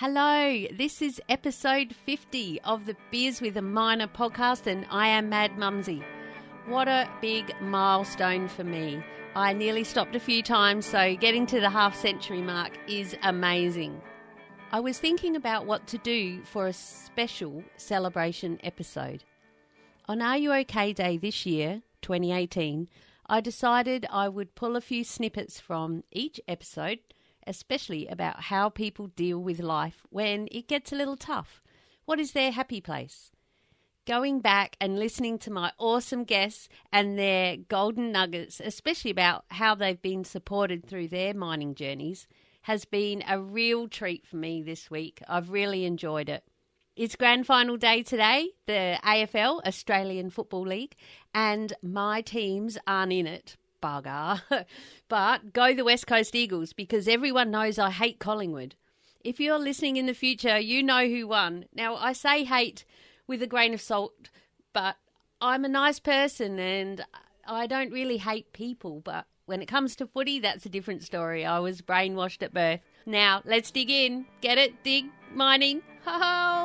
Hello, this is episode 50 of the Beers with a Minor podcast, and I am Mad Mumzie. What a big milestone for me. I nearly stopped a few times, so getting to the half-century mark is amazing. I was thinking about what to do for a special celebration episode. On Are You OK Day this year, 2018, I decided I would pull a few snippets from each episode, especially about how people deal with life when it gets a little tough. What is their happy place? Going back and listening to my awesome guests and their golden nuggets, especially about how they've been supported through their mining journeys, has been a real treat for me this week. I've really enjoyed it. It's grand final day today, the AFL, Australian Football League, and my teams aren't in it. Bugger. But go the West Coast Eagles, because everyone knows I hate Collingwood. If you're listening in the future, you know who won. Now, I say hate with a grain of salt, but I'm a nice person and I don't really hate people. But when it comes to footy, that's a different story. I was brainwashed at birth. Now, let's dig in. Get it? Dig? Mining? Oh,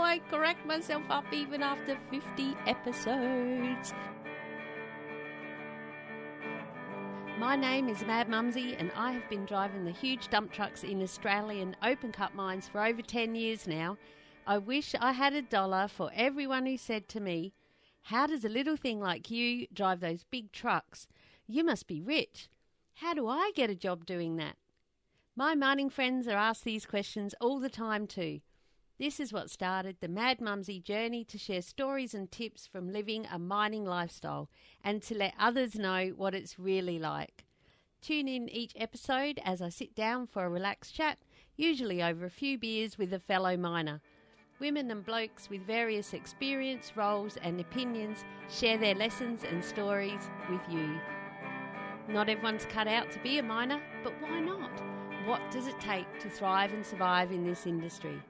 I correct myself up even after 50 episodes. My name is Mad Mumzie, and I have been driving the huge dump trucks in Australian open-cut mines for over 10 years now. I wish I had $1 for everyone who said to me, "How does a little thing like you drive those big trucks? You must be rich. How do I get a job doing that?" My mining friends are asked these questions all the time too. This is what started the Mad Mumzie journey to share stories and tips from living a mining lifestyle and to let others know what it's really like. Tune in each episode as I sit down for a relaxed chat, usually over a few beers with a fellow miner. Women and blokes with various experience, roles and opinions share their lessons and stories with you. Not everyone's cut out to be a miner, but why not? What does it take to thrive and survive in this industry?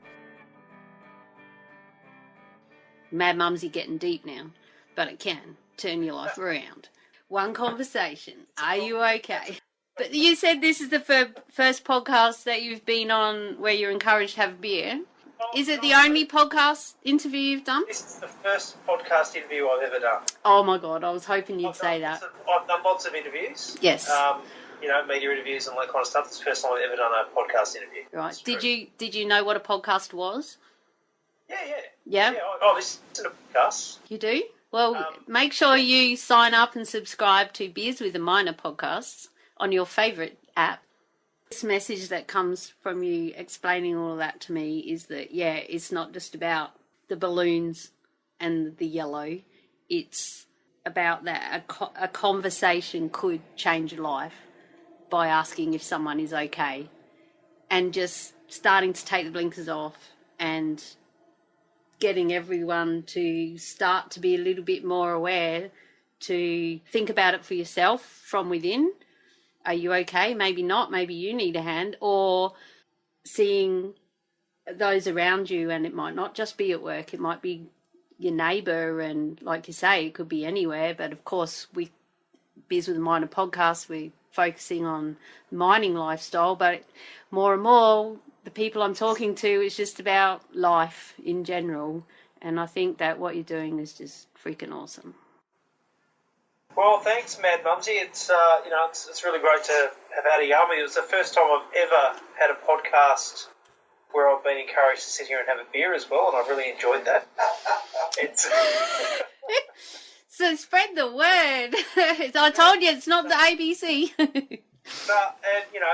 Mad Mumzie getting deep now, but it can turn your life around. One conversation. Are you okay? But you said this is the first podcast that you've been on where you're encouraged to have a beer. Is it the only podcast interview you've done? This is the first podcast interview I've ever done. Oh my God, I was hoping you'd say that. I've done lots of interviews. Yes. Media interviews and all that kind of stuff. It's the first time I've ever done a podcast interview. Right. Did you know what a podcast was? Yeah? Oh, this is a podcast. You do? Well, make sure you sign up and subscribe to Beers with a Minor podcasts on your favourite app. This message that comes from you explaining all of that to me is that, it's not just about the balloons and the yellow. It's about that a conversation could change your life by asking if someone is okay and just starting to take the blinkers off and getting everyone to start to be a little bit more aware, to think about it for yourself from within. Are you okay? Maybe not. Maybe you need a hand. Or seeing those around you, and it might not just be at work. It might be your neighbour, and like you say, it could be anywhere. But of course, we Beers with a Minor podcast, we're focusing on mining lifestyle. But more and more, the people I'm talking to, it's just about life in general. And I think that what you're doing is just freaking awesome. Well, thanks, Mad Mumzie. It's really great to have had a yum. It was the first time I've ever had a podcast where I've been encouraged to sit here and have a beer as well, and I've really enjoyed that. It's So spread the word. I told you it's not the ABC.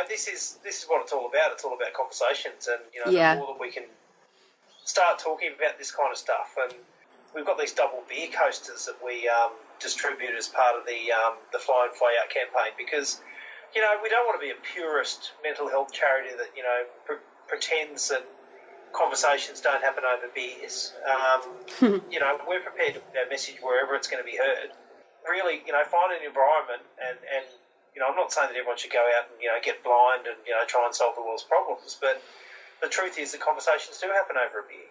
This is what it's all about. It's all about conversations, and the more that we can start talking about this kind of stuff. And we've got these double beer coasters that we distribute as part of the Fly and Fly Out campaign, because we don't want to be a purist mental health charity that pretends that conversations don't happen over beers. We're prepared to put our message wherever it's going to be heard. Really, find an environment and I'm not saying that everyone should go out and, get blind and, try and solve the world's problems, but the truth is that conversations do happen over a beer.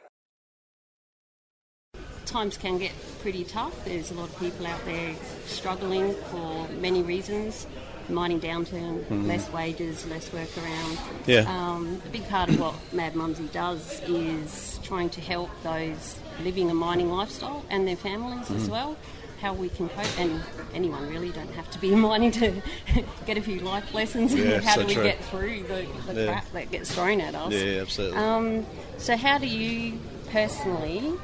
Times can get pretty tough. There's a lot of people out there struggling for many reasons. mining downturn, less wages, less work around. Yeah. A big part of what Mad Mumzie does is trying to help those living a mining lifestyle and their families as well, how we can cope, and anyone really, don't have to be mining to get a few life lessons. How do we get through the crap that gets thrown at us? Yeah, absolutely. So how do you personally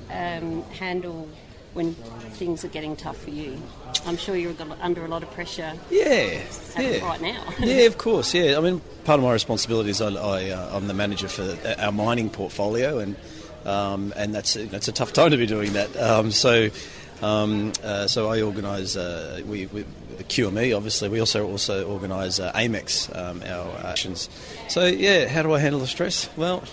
handle when things are getting tough for you? I'm sure you're under a lot of pressure right now. Yeah, of course, yeah. I mean, part of my responsibility is I'm the manager for our mining portfolio, and that's a tough time to be doing that. So I organise, the QME, obviously. We also organise Amex, our actions. So, yeah, how do I handle the stress? Well,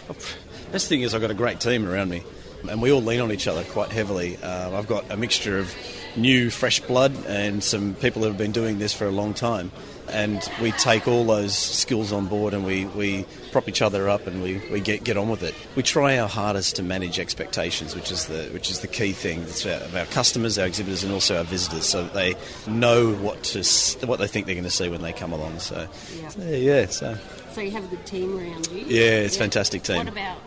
best thing is I've got a great team around me, and we all lean on each other quite heavily. I've got a mixture of new, fresh blood and some people that have been doing this for a long time. And we take all those skills on board, and we prop each other up, and we get on with it. We try our hardest to manage expectations, which is the key thing. It's of our customers, our exhibitors, and also our visitors, so that they know what they think they're going to see when they come along. So you have a good team around you. Yeah, it's a fantastic team. What about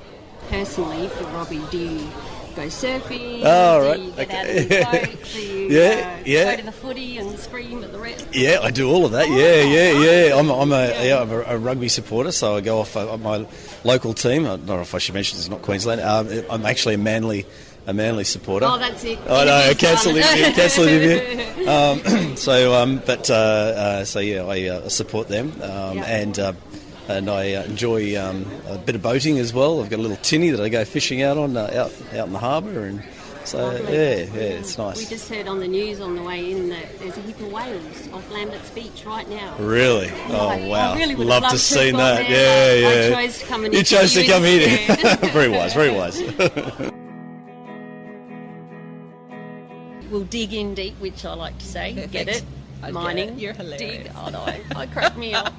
personally for Robbie? Do you go surfing? Oh, do you get out in the boat? Do you go to the footy and scream at the rest? Yeah, I do all of that. Yeah. I'm a rugby supporter, so I go off my local team. I don't know if I should mention it's not Queensland. I'm actually a Manly supporter. Oh, that's it. I know, cancel it. I support them, and I enjoy a bit of boating as well. I've got a little tinny that I go fishing out on out in the harbour, and so it's nice. We just heard on the news on the way in that there's a heap of whales off Lambert's Beach right now. Really? Oh, wow! I really would love have to see that. Yeah. I chose to come and you chose to come here. Very wise. We'll dig in deep, which I like to say. Perfect. Get it? Mining. You're hilarious. Dig. Oh, no, I crack me up.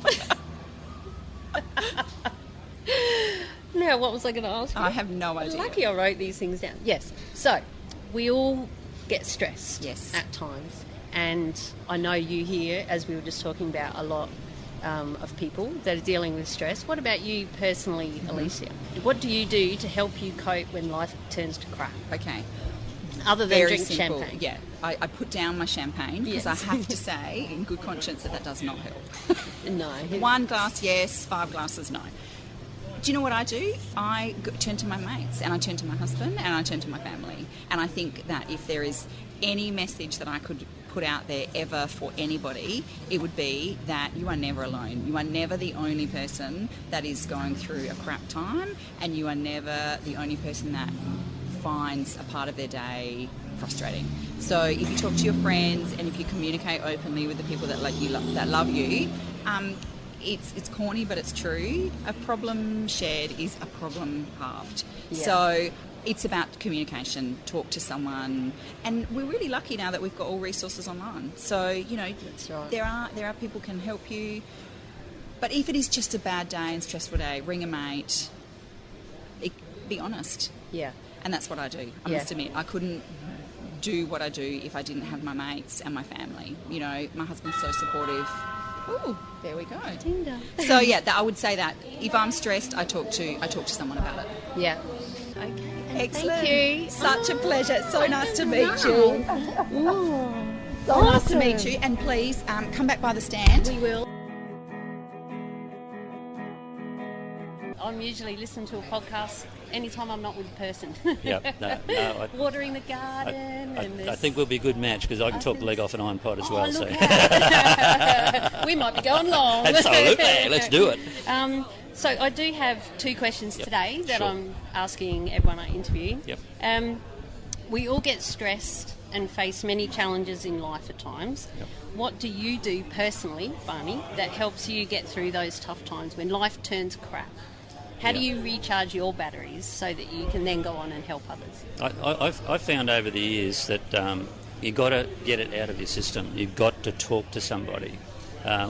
Now, what was I going to ask you? I have no idea. Lucky I wrote these things down. Yes. So, we all get stressed at times. And I know you here, as we were just talking about, a lot of people that are dealing with stress. What about you personally, Alicia? What do you do to help you cope when life turns to crap? Okay. Other than Very drink simple. champagne. Yeah. I put down my champagne because I have to say, in good conscience, that does not help. No. 1 glass, yes. 5 glasses, no. Do you know what I do? I turn to my mates, and I turn to my husband, and I turn to my family. And I think that if there is any message that I could put out there ever for anybody, it would be that you are never alone. You are never the only person that is going through a crap time, and you are never the only person that finds a part of their day frustrating. So if you talk to your friends, and if you communicate openly with the people that love you, it's corny, but it's true. A problem shared is a problem halved. Yeah. So it's about communication. Talk to someone, and we're really lucky now that we've got all resources online. So that's right. there are people can help you. But if it is just a bad day and stressful day, ring a mate. Be honest. Yeah. And that's what I do. I must admit, I couldn't do what I do if I didn't have my mates and my family. My husband's so supportive. Oh, there we go. Tinder. So I would say that if I'm stressed, I talk to someone about it. Yeah. Okay. Excellent. Thank you. Such a pleasure. It's so nice to meet you. So nice to meet you. And please come back by the stand. We will. I'm usually listening to a podcast anytime I'm not with a person. Watering the garden. I think we'll be a good match because I can talk the leg off an iron pot as well. So we might be going long. Absolutely, let's do it. So I do have 2 questions today that I'm asking everyone I interview. Yep. We all get stressed and face many challenges in life at times. Yep. What do you do personally, Barney, that helps you get through those tough times when life turns crap? How do you recharge your batteries so that you can then go on and help others? I've found over the years that you've got to get it out of your system. You've got to talk to somebody,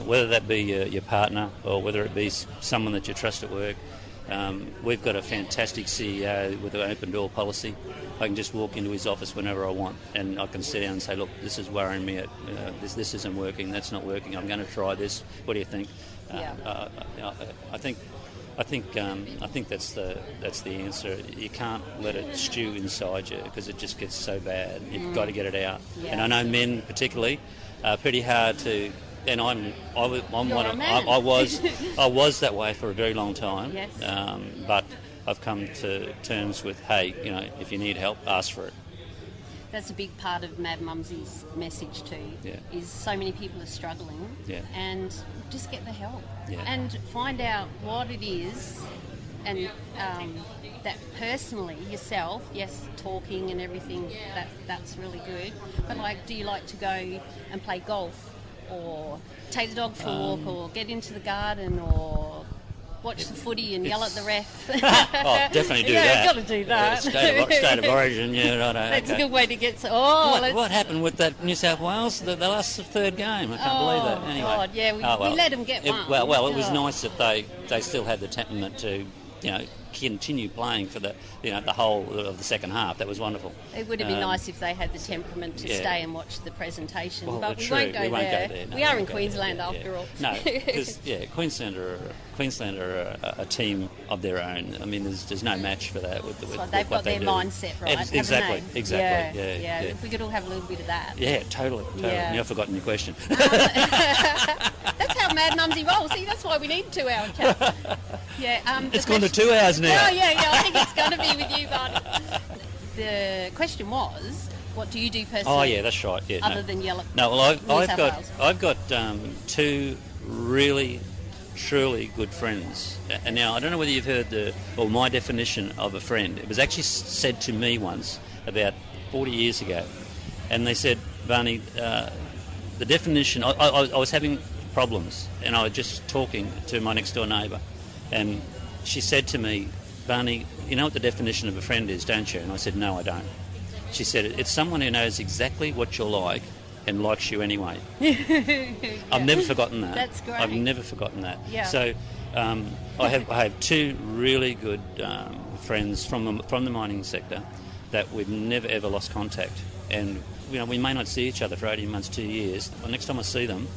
whether that be your partner or whether it be someone that you trust at work. We've got a fantastic CEO with an open door policy. I can just walk into his office whenever I want, and I can sit down and say, look, this is worrying me. This isn't working. That's not working. I'm going to try this. What do you think? I think that's the answer. You can't let it stew inside you because it just gets so bad. You've got to get it out. Yeah. And I know men particularly are pretty hard to. And I was that way for a very long time. Yes. But I've come to terms with, hey, if you need help, ask for it. That's a big part of Mad Mumzie's message too. Yeah. Is so many people are struggling. Yeah. And just get the help. Yeah. And find out what it is, and that personally yourself, yes, talking and everything, that's really good. But do you like to go and play golf, or take the dog for a walk, or get into the garden, or watch the footy and yell at the ref? Definitely do that. Yeah, got to do that. State of origin, yeah, right. That's okay. a good way to get. What happened with that New South Wales? The last third game. I can't believe that. Anyway, God, yeah, we let them get one. Well, it was nice that they still had the temperament to, continue playing for the whole of the second half. That was wonderful. It would have been nice if they had the temperament to stay and watch the presentation, but we won't go there. No, we are in Queensland after all. No, because Queensland are a team of their own. I mean, there's no match for that. They've got their mindset right. Exactly. Yeah. If we could all have a little bit of that. Yeah, totally. Yeah. I've forgotten your question. That's how Mad Mumzie rolls. See, that's why we need 2 hour chat. Yeah. It's gone to 2 hours now. Oh, yeah. I think it's going to be with you, Barney. The question was, what do you do personally? Oh, yeah, that's right. Yeah, other than yell at I've got 2 really, truly good friends. And now, I don't know whether you've heard my definition of a friend. It was actually said to me once, about 40 years ago. And they said, Barney, the definition... I was having problems, and I was just talking to my next-door neighbour. And she said to me, Barney, you know what the definition of a friend is, don't you? And I said, no, I don't. She said, it's someone who knows exactly what you're like and likes you anyway. I've never forgotten that. That's great. I've never forgotten that. Yeah. So I have 2 really good friends from the mining sector that we've never ever lost contact. And we may not see each other for 18 months, 2 years. The next time I see them,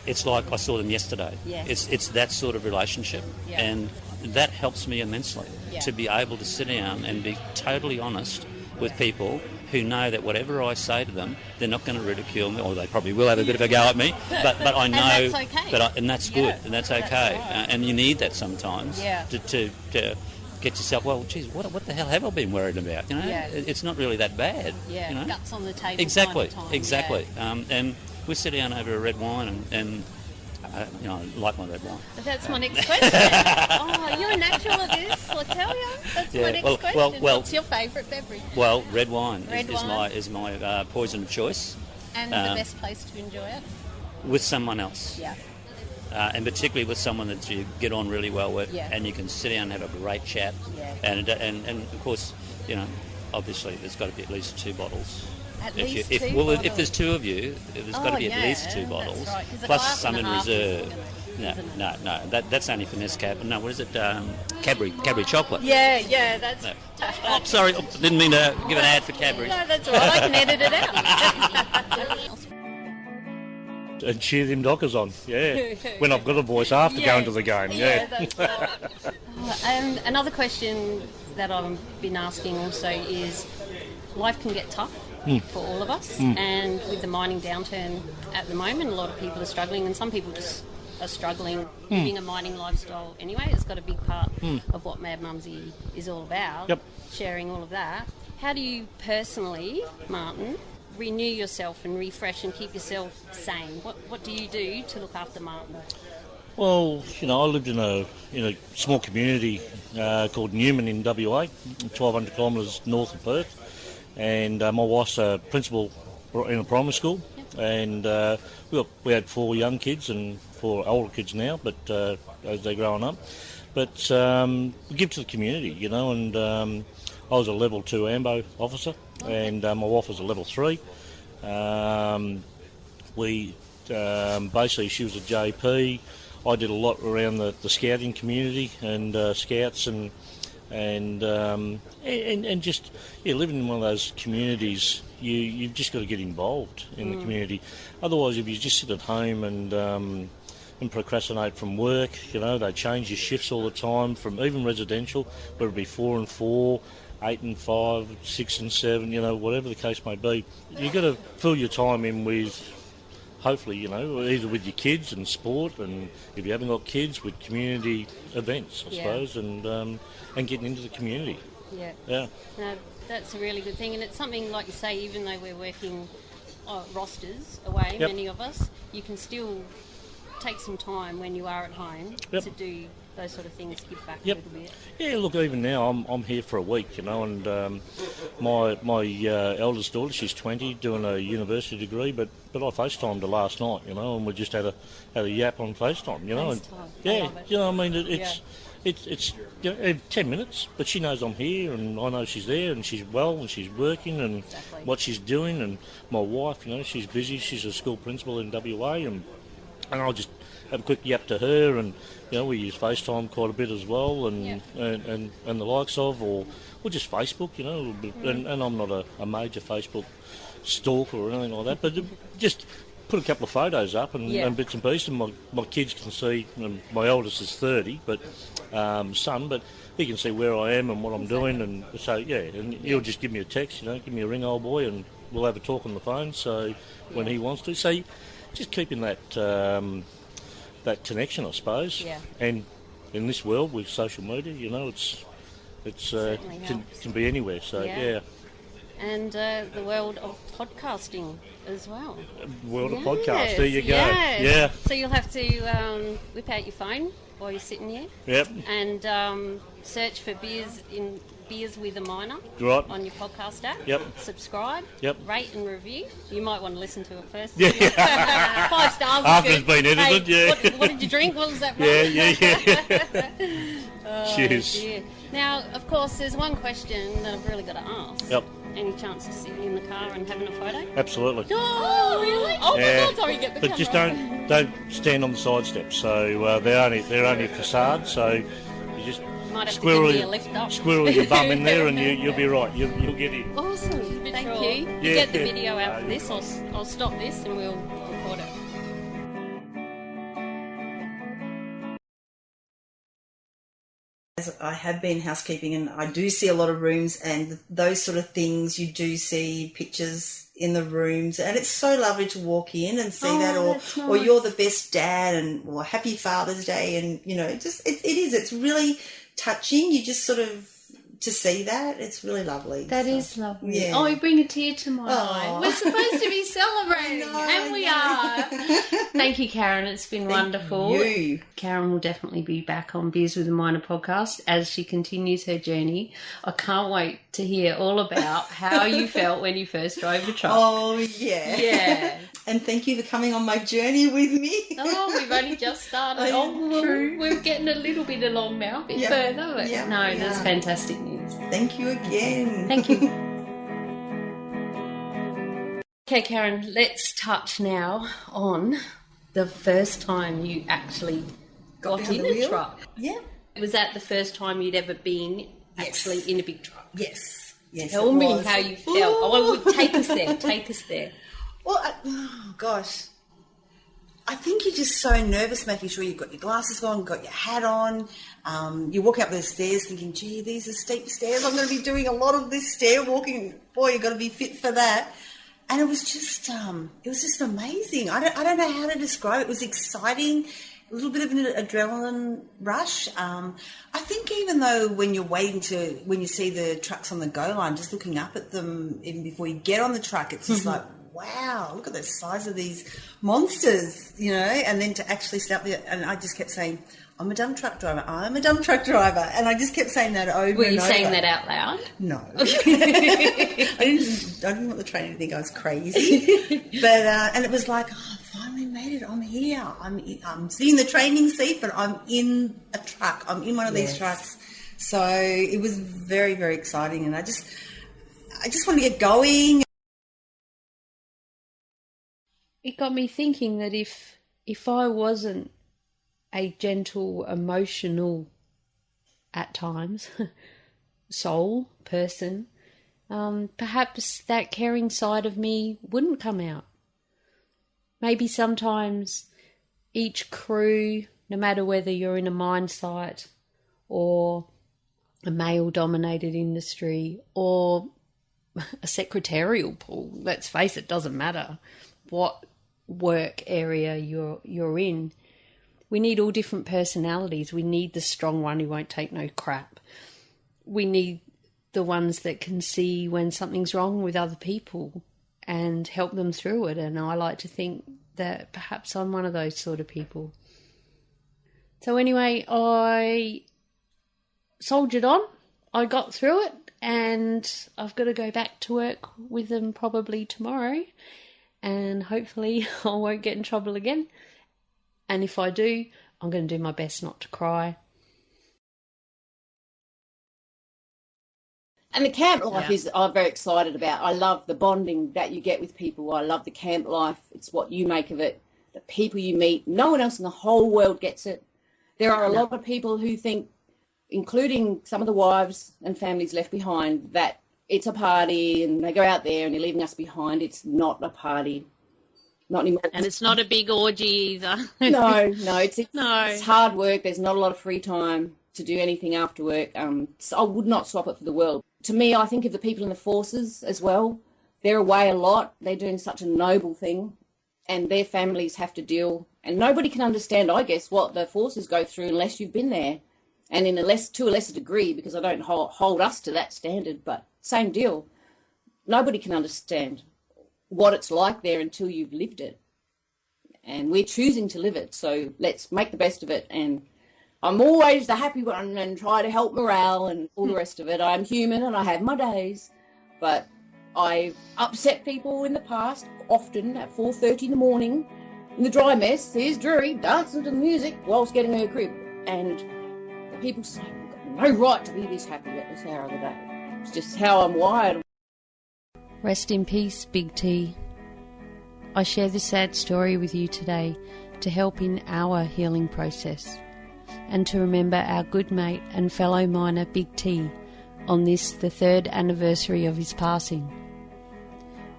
it's like I saw them yesterday. Yes. It's that sort of relationship. Yeah. And that helps me immensely to be able to sit down and be totally honest with people who know that whatever I say to them, they're not going to ridicule me, or they probably will have a bit of a go at me, but I know... And that's okay. And that's good, and that's okay. Right. And you need that sometimes to get yourself, well, geez, what the hell have I been worried about? It's not really that bad. Yeah, guts on the table. Exactly, time. exactly. Yeah. And we sit down over a red wine and I like my red wine. That's my next question. Oh, you're a natural at this, I tell you. That's my next question. Well, what's your favourite beverage? Well, red wine is my poison of choice. And the best place to enjoy it? With someone else. Yeah. And particularly with someone that you get on really well with, yeah. and you can sit down and have a great chat. Yeah. And of course, obviously there's got to be at least 2 bottles. If there's 2 of you, there's got to be at least 2 bottles, right, plus some in reserve. No, that's only for Nescap. No, what is it? Cadbury chocolate. Yeah, that's... No. Oh, sorry, didn't mean to give an ad for Cadbury. No, that's all right, I can edit it out. And cheer them Dockers on, when I've got a voice after going to the game, that's right. And another question that I've been asking also is, life can get tough for all of us, and with the mining downturn at the moment, a lot of people are struggling, and some people just are struggling living a mining lifestyle anyway. It's got a big part of what Mad Mumzie is all about, sharing all of that. How do you personally, Martin, renew yourself and refresh and keep yourself sane? What do you do to look after Martin? Well, I lived in a small community called Newman in WA, 1,200 kilometres north of Perth, and my wife's a principal in a primary school, and we had 4 young kids and 4 older kids now, but as they're growing up. But we give to the community, and I was a level 2 AMBO officer, and my wife was a level 3. Basically, she was a JP. I did a lot around the scouting community and scouts and just living in one of those communities. You've just got to get involved in the community. Otherwise, if you just sit at home and procrastinate from work, they change your shifts all the time, from even residential, whether it be 4 and 4, 8 and 5, 6 and 7, whatever the case may be. You've got to fill your time in with, hopefully, either with your kids and sport, and if you haven't got kids, with community events, I suppose, and getting into the community. Yeah. No, that's a really good thing, and it's something, like you say, even though we're working rosters away, many of us, you can still take some time when you are at home to do those sort of things, give back a little bit. Yeah, look, even now I'm here for a week, and my eldest daughter, she's 20, doing a university degree, but I FaceTimed her last night, and we just had a yap on FaceTime, It's 10 minutes, but she knows I'm here, and I know she's there, and she's well, and she's working, and what she's doing, and my wife, she's busy, she's a school principal in WA, and I'll just have a quick yap to her, and we use FaceTime quite a bit as well, and the likes of, or just Facebook, and I'm not a major Facebook stalker or anything like that, but just put a couple of photos up and bits and pieces, and my kids can see, and my eldest is 30, but son, but he can see where I am and what I'm doing, and so and he'll just give me a text, give me a ring, old boy, and we'll have a talk on the phone. So when he wants to, so just keeping that that connection, I suppose. Yeah. And in this world with social media, it's can be anywhere. So And the world of podcasting as well. World of podcast. There you go. Yes. Yeah. So you'll have to whip out your phone while you're sitting here. Yep. And search for Beers with a Minor on your podcast app. Yep. Subscribe. Yep. Rate and review. You might want to listen to it first. Yeah. 5 stars. After it's been edited, What did you drink? What was that? Yeah. Cheers. Dear. Now, of course, there's one question that I've really got to ask. Yep. Any chance of sitting in the car and having a photo? Absolutely. Oh, really? Oh, my God, sorry, get the camera. But just don't stand on the side steps. So they're only a facade. So you just might have to give me a lift up. Squirrel your bum in there, and you'll be right. You'll get in. Awesome. Thank you. You get the video out for this. I'll stop this and we'll record it. I have been housekeeping, and I do see a lot of rooms and those sort of things. You do see pictures in the rooms, and it's so lovely to walk in and see that, or you're the best dad, or happy Father's Day, and it's really touching. You just sort of to see that, it's really lovely. That is lovely. Yeah. Oh, you bring a tear to my eye. We're supposed to be celebrating, and we are. Thank you, Karen. It's been wonderful. You. Karen will definitely be back on Beers with a Minor podcast as she continues her journey. I can't wait to hear all about how you felt when you first drove the truck. Oh, yeah. Yeah. And thank you for coming on my journey with me. Oh, we've only just started. We're getting a little bit along now, a bit further. But that's fantastic news. Thank you again. Thank you. Okay, Karen, let's touch now on the first time you actually got in a truck. Yeah. Was that the first time you'd ever been actually in a big truck? Yes. Yes. Tell me how you felt. Oh, take us there. Take us there. Well, gosh. I think you're just so nervous making sure you've got your glasses on, got your hat on. You walk up those stairs thinking, gee, these are steep stairs. I'm going to be doing a lot of this stair walking. Boy, you've got to be fit for that. And it was just amazing. I don't know how to describe it. It was exciting, a little bit of an adrenaline rush. I think even though when you see the trucks on the go line, just looking up at them even before you get on the truck, it's just like, wow, look at the size of these monsters, and then to actually start there, and I just kept saying, I'm a dump truck driver, I'm a dump truck driver, and I just kept saying that over and over. Were you saying that out loud? No. I didn't want the trainer to think I was crazy, but, and it was like, oh, I finally made it, I'm here, I'm sitting in the training seat, but I'm in a truck, I'm in one of these trucks, so it was very, very exciting, and I just want to get going. It got me thinking that if I wasn't a gentle, emotional, at times, soul person, perhaps that caring side of me wouldn't come out. Maybe sometimes each crew, no matter whether you're in a mine site or a male-dominated industry or a secretarial pool, let's face it, doesn't matter what work area you're in. We need all different personalities. We need the strong one who won't take no crap. We need the ones that can see when something's wrong with other people and help them through it. And I like to think that perhaps I'm one of those sort of people. So anyway, I soldiered on. I got through it, and I've got to go back to work with them probably tomorrow. And hopefully I won't get in trouble again. And if I do, I'm going to do my best not to cry. And the camp life is I'm very excited about. I love the bonding that you get with people. I love the camp life. It's what you make of it, the people you meet. No one else in the whole world gets it. There are a lot of people who think, including some of the wives and families left behind, that it's a party and they go out there and they're leaving us behind. It's not a party. Not anymore. And it's not a big orgy either. No, it's hard work. There's not a lot of free time to do anything after work. So I would not swap it for the world. To me, I think of the people in the forces as well. They're away a lot. They're doing such a noble thing, and their families have to deal. And nobody can understand, I guess, what the forces go through unless you've been there, and to a lesser degree, because I don't hold us to that standard. But same deal. Nobody can understand what it's like there until you've lived it, and we're choosing to live it. So let's make the best of it. And I'm always the happy one and try to help morale and all the rest of it. I'm human and I have my days, but I've upset people in the past, often at 4:30 in the morning in the dry mess. Here's Drury dancing to the music whilst getting her crib, and the people say, we've got no right to be this happy at this hour of the day. It's just how I'm wired. Rest in peace, Big T. I share this sad story with you today to help in our healing process, and to remember our good mate and fellow miner Big T on this, the 3rd anniversary of his passing.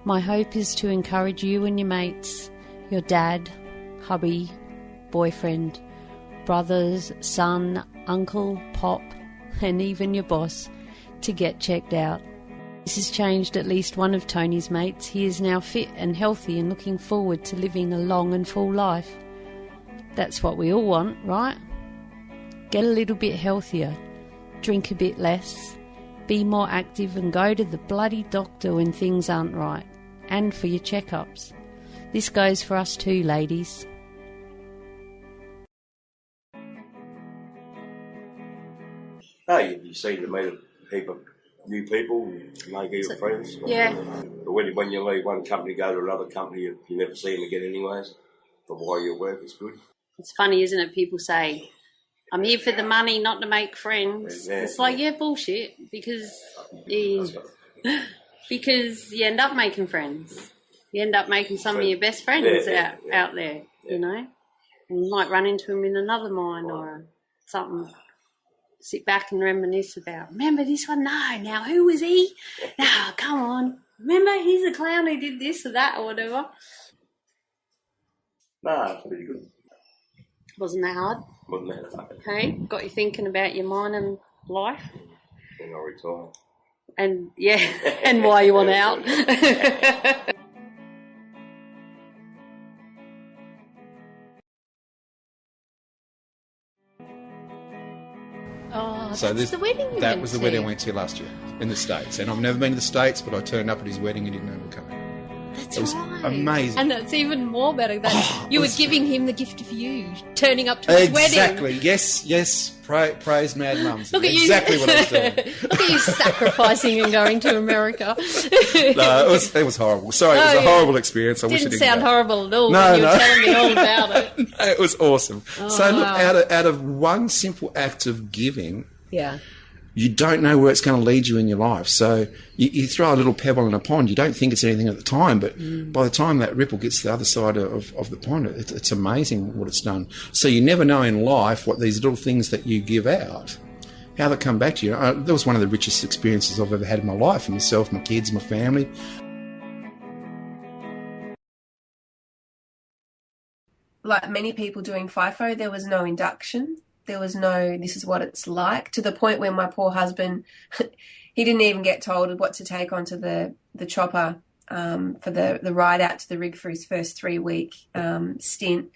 My hope is to encourage you and your mates, your dad, hubby, boyfriend, brothers, son, uncle, pop, and even your boss to get checked out. This has changed at least one of Tony's mates. He is now fit and healthy and looking forward to living a long and full life. That's what we all want, right? Get a little bit healthier, drink a bit less, be more active, and go to the bloody doctor when things aren't right, and for your checkups. This goes for us too, ladies. Oh, you seem to meet a heap of new people, make your friends. Yeah. But when you leave one company, go to another company, you never see them again anyways. But while you work, it's good. It's funny, isn't it? People say, I'm here for the money, not to make friends. Yeah, it's like, bullshit, because you end up making friends. You end up making some of your best friends out there, you know. And you might run into them in another mine or something. Sit back and reminisce about, remember this one? No, now who was he? No, come on. Remember, he's a clown who did this or that or whatever. Nah, it's pretty good. Wasn't that hard? Wasn't that hard. Okay, got you thinking about your mining life. When I retire. And, and why you want out. Oh, so that's the wedding you That was the wedding I went to last year in the States. And I've never been to the States, but I turned up at his wedding and didn't know we were coming. That's it was amazing. And it's even more better that you were giving him the gift of you, turning up to his wedding. Exactly. Yes. Praise Mad Mumzie. Look at exactly what I was doing. Look at you sacrificing and going to America. No, it was horrible. Sorry, it was a horrible experience. I wish it didn't sound go. horrible at all when you were telling me all about it. No, it was awesome. So look, out of one simple act of giving, you don't know where it's going to lead you in your life. So you throw a little pebble in a pond, you don't think it's anything at the time, but by the time that ripple gets to the other side of the pond, it's amazing what it's done. So you never know in life what these little things that you give out, how they come back to you. That was one of the richest experiences I've ever had in my life, for myself, my kids, my family. Like many people doing FIFO, there was no induction. There was no, this is what it's like, to the point where my poor husband, he didn't even get told what to take onto the chopper for the ride out to the rig for his first 3-week stint,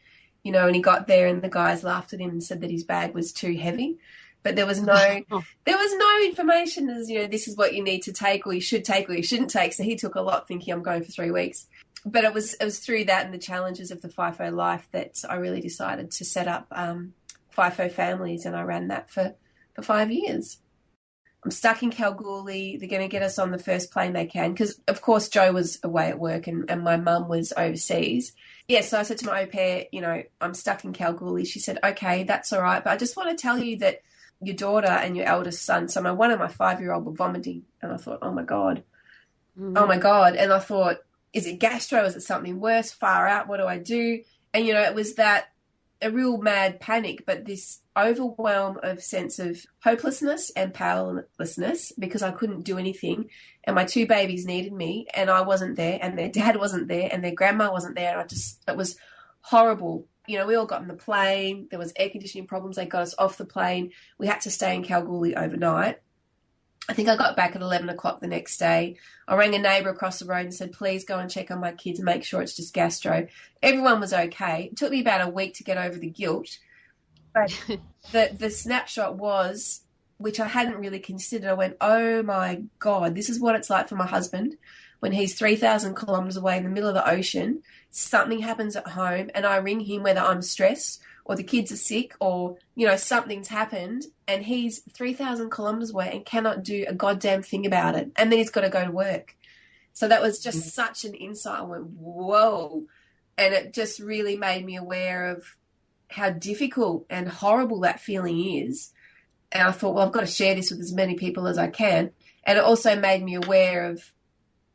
and he got there and the guys laughed at him and said that his bag was too heavy. But there was no information as, this is what you need to take or you should take or you shouldn't take. So he took a lot thinking I'm going for 3 weeks. But it was through that and the challenges of the FIFO life that I really decided to set up FIFO families, and I ran that for 5 years. I'm stuck in Kalgoorlie. They're going to get us on the first plane they can because, of course, Joe was away at work and my mum was overseas. Yeah, so I said to my au pair, I'm stuck in Kalgoorlie. She said, okay, that's all right, but I just want to tell you that your daughter and your eldest son, so my 1 and my 5-year-old were vomiting, and I thought, oh, my God. And I thought, is it gastro? Is it something worse? Far out? What do I do? And, it was a real mad panic, but this overwhelm of sense of hopelessness and powerlessness because I couldn't do anything, and my 2 babies needed me, and I wasn't there, and their dad wasn't there, and their grandma wasn't there, and it was horrible. We all got on the plane. There was air conditioning problems. They got us off the plane. We had to stay in Kalgoorlie overnight. I think I got back at 11 o'clock the next day. I rang a neighbour across the road and said, please go and check on my kids and make sure it's just gastro. Everyone was okay. It took me about a week to get over the guilt. But the snapshot was, which I hadn't really considered, I went, oh, my God, this is what it's like for my husband when he's 3,000 kilometres away in the middle of the ocean. Something happens at home and I ring him whether I'm stressed or the kids are sick or, something's happened, and he's 3,000 kilometres away and cannot do a goddamn thing about it. And then he's got to go to work. So that was just such an insight. I went, whoa. And it just really made me aware of how difficult and horrible that feeling is. And I thought, well, I've got to share this with as many people as I can. And it also made me aware of,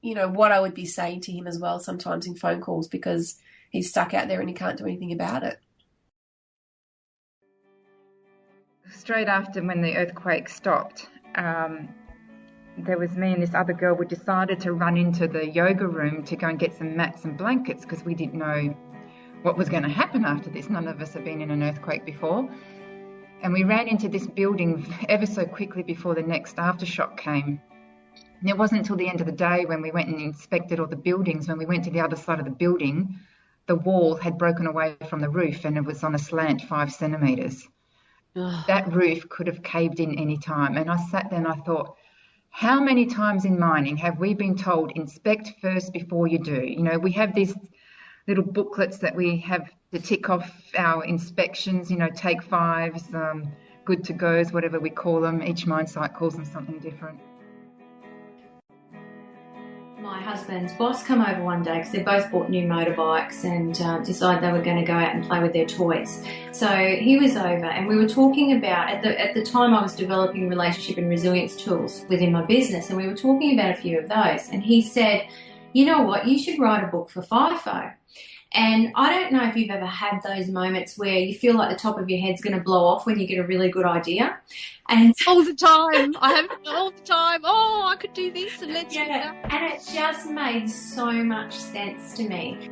what I would be saying to him as well sometimes in phone calls because he's stuck out there and he can't do anything about it. Straight after when the earthquake stopped, there was me and this other girl. We decided to run into the yoga room to go and get some mats and blankets because we didn't know what was going to happen after this. None of us had been in an earthquake before. And we ran into this building ever so quickly before the next aftershock came. And it wasn't until the end of the day when we went and inspected all the buildings, when we went to the other side of the building, the wall had broken away from the roof and it was on a slant 5 centimetres. That roof could have caved in any time. And I sat there and I thought, how many times in mining have we been told, inspect first before you do? We have these little booklets that we have to tick off our inspections, take 5s, good to goes, whatever we call them. Each mine site calls them something different. My husband's boss come over one day because they both bought new motorbikes and decided they were going to go out and play with their toys. So he was over and we were talking about, at the time I was developing relationship and resilience tools within my business, and we were talking about a few of those. And he said, you know what, you should write a book for FIFO. And I don't know if you've ever had those moments where you feel like the top of your head's going to blow off when you get a really good idea. And all the time. I have it all the time. Oh, I could do this and let's do that. And it just made so much sense to me.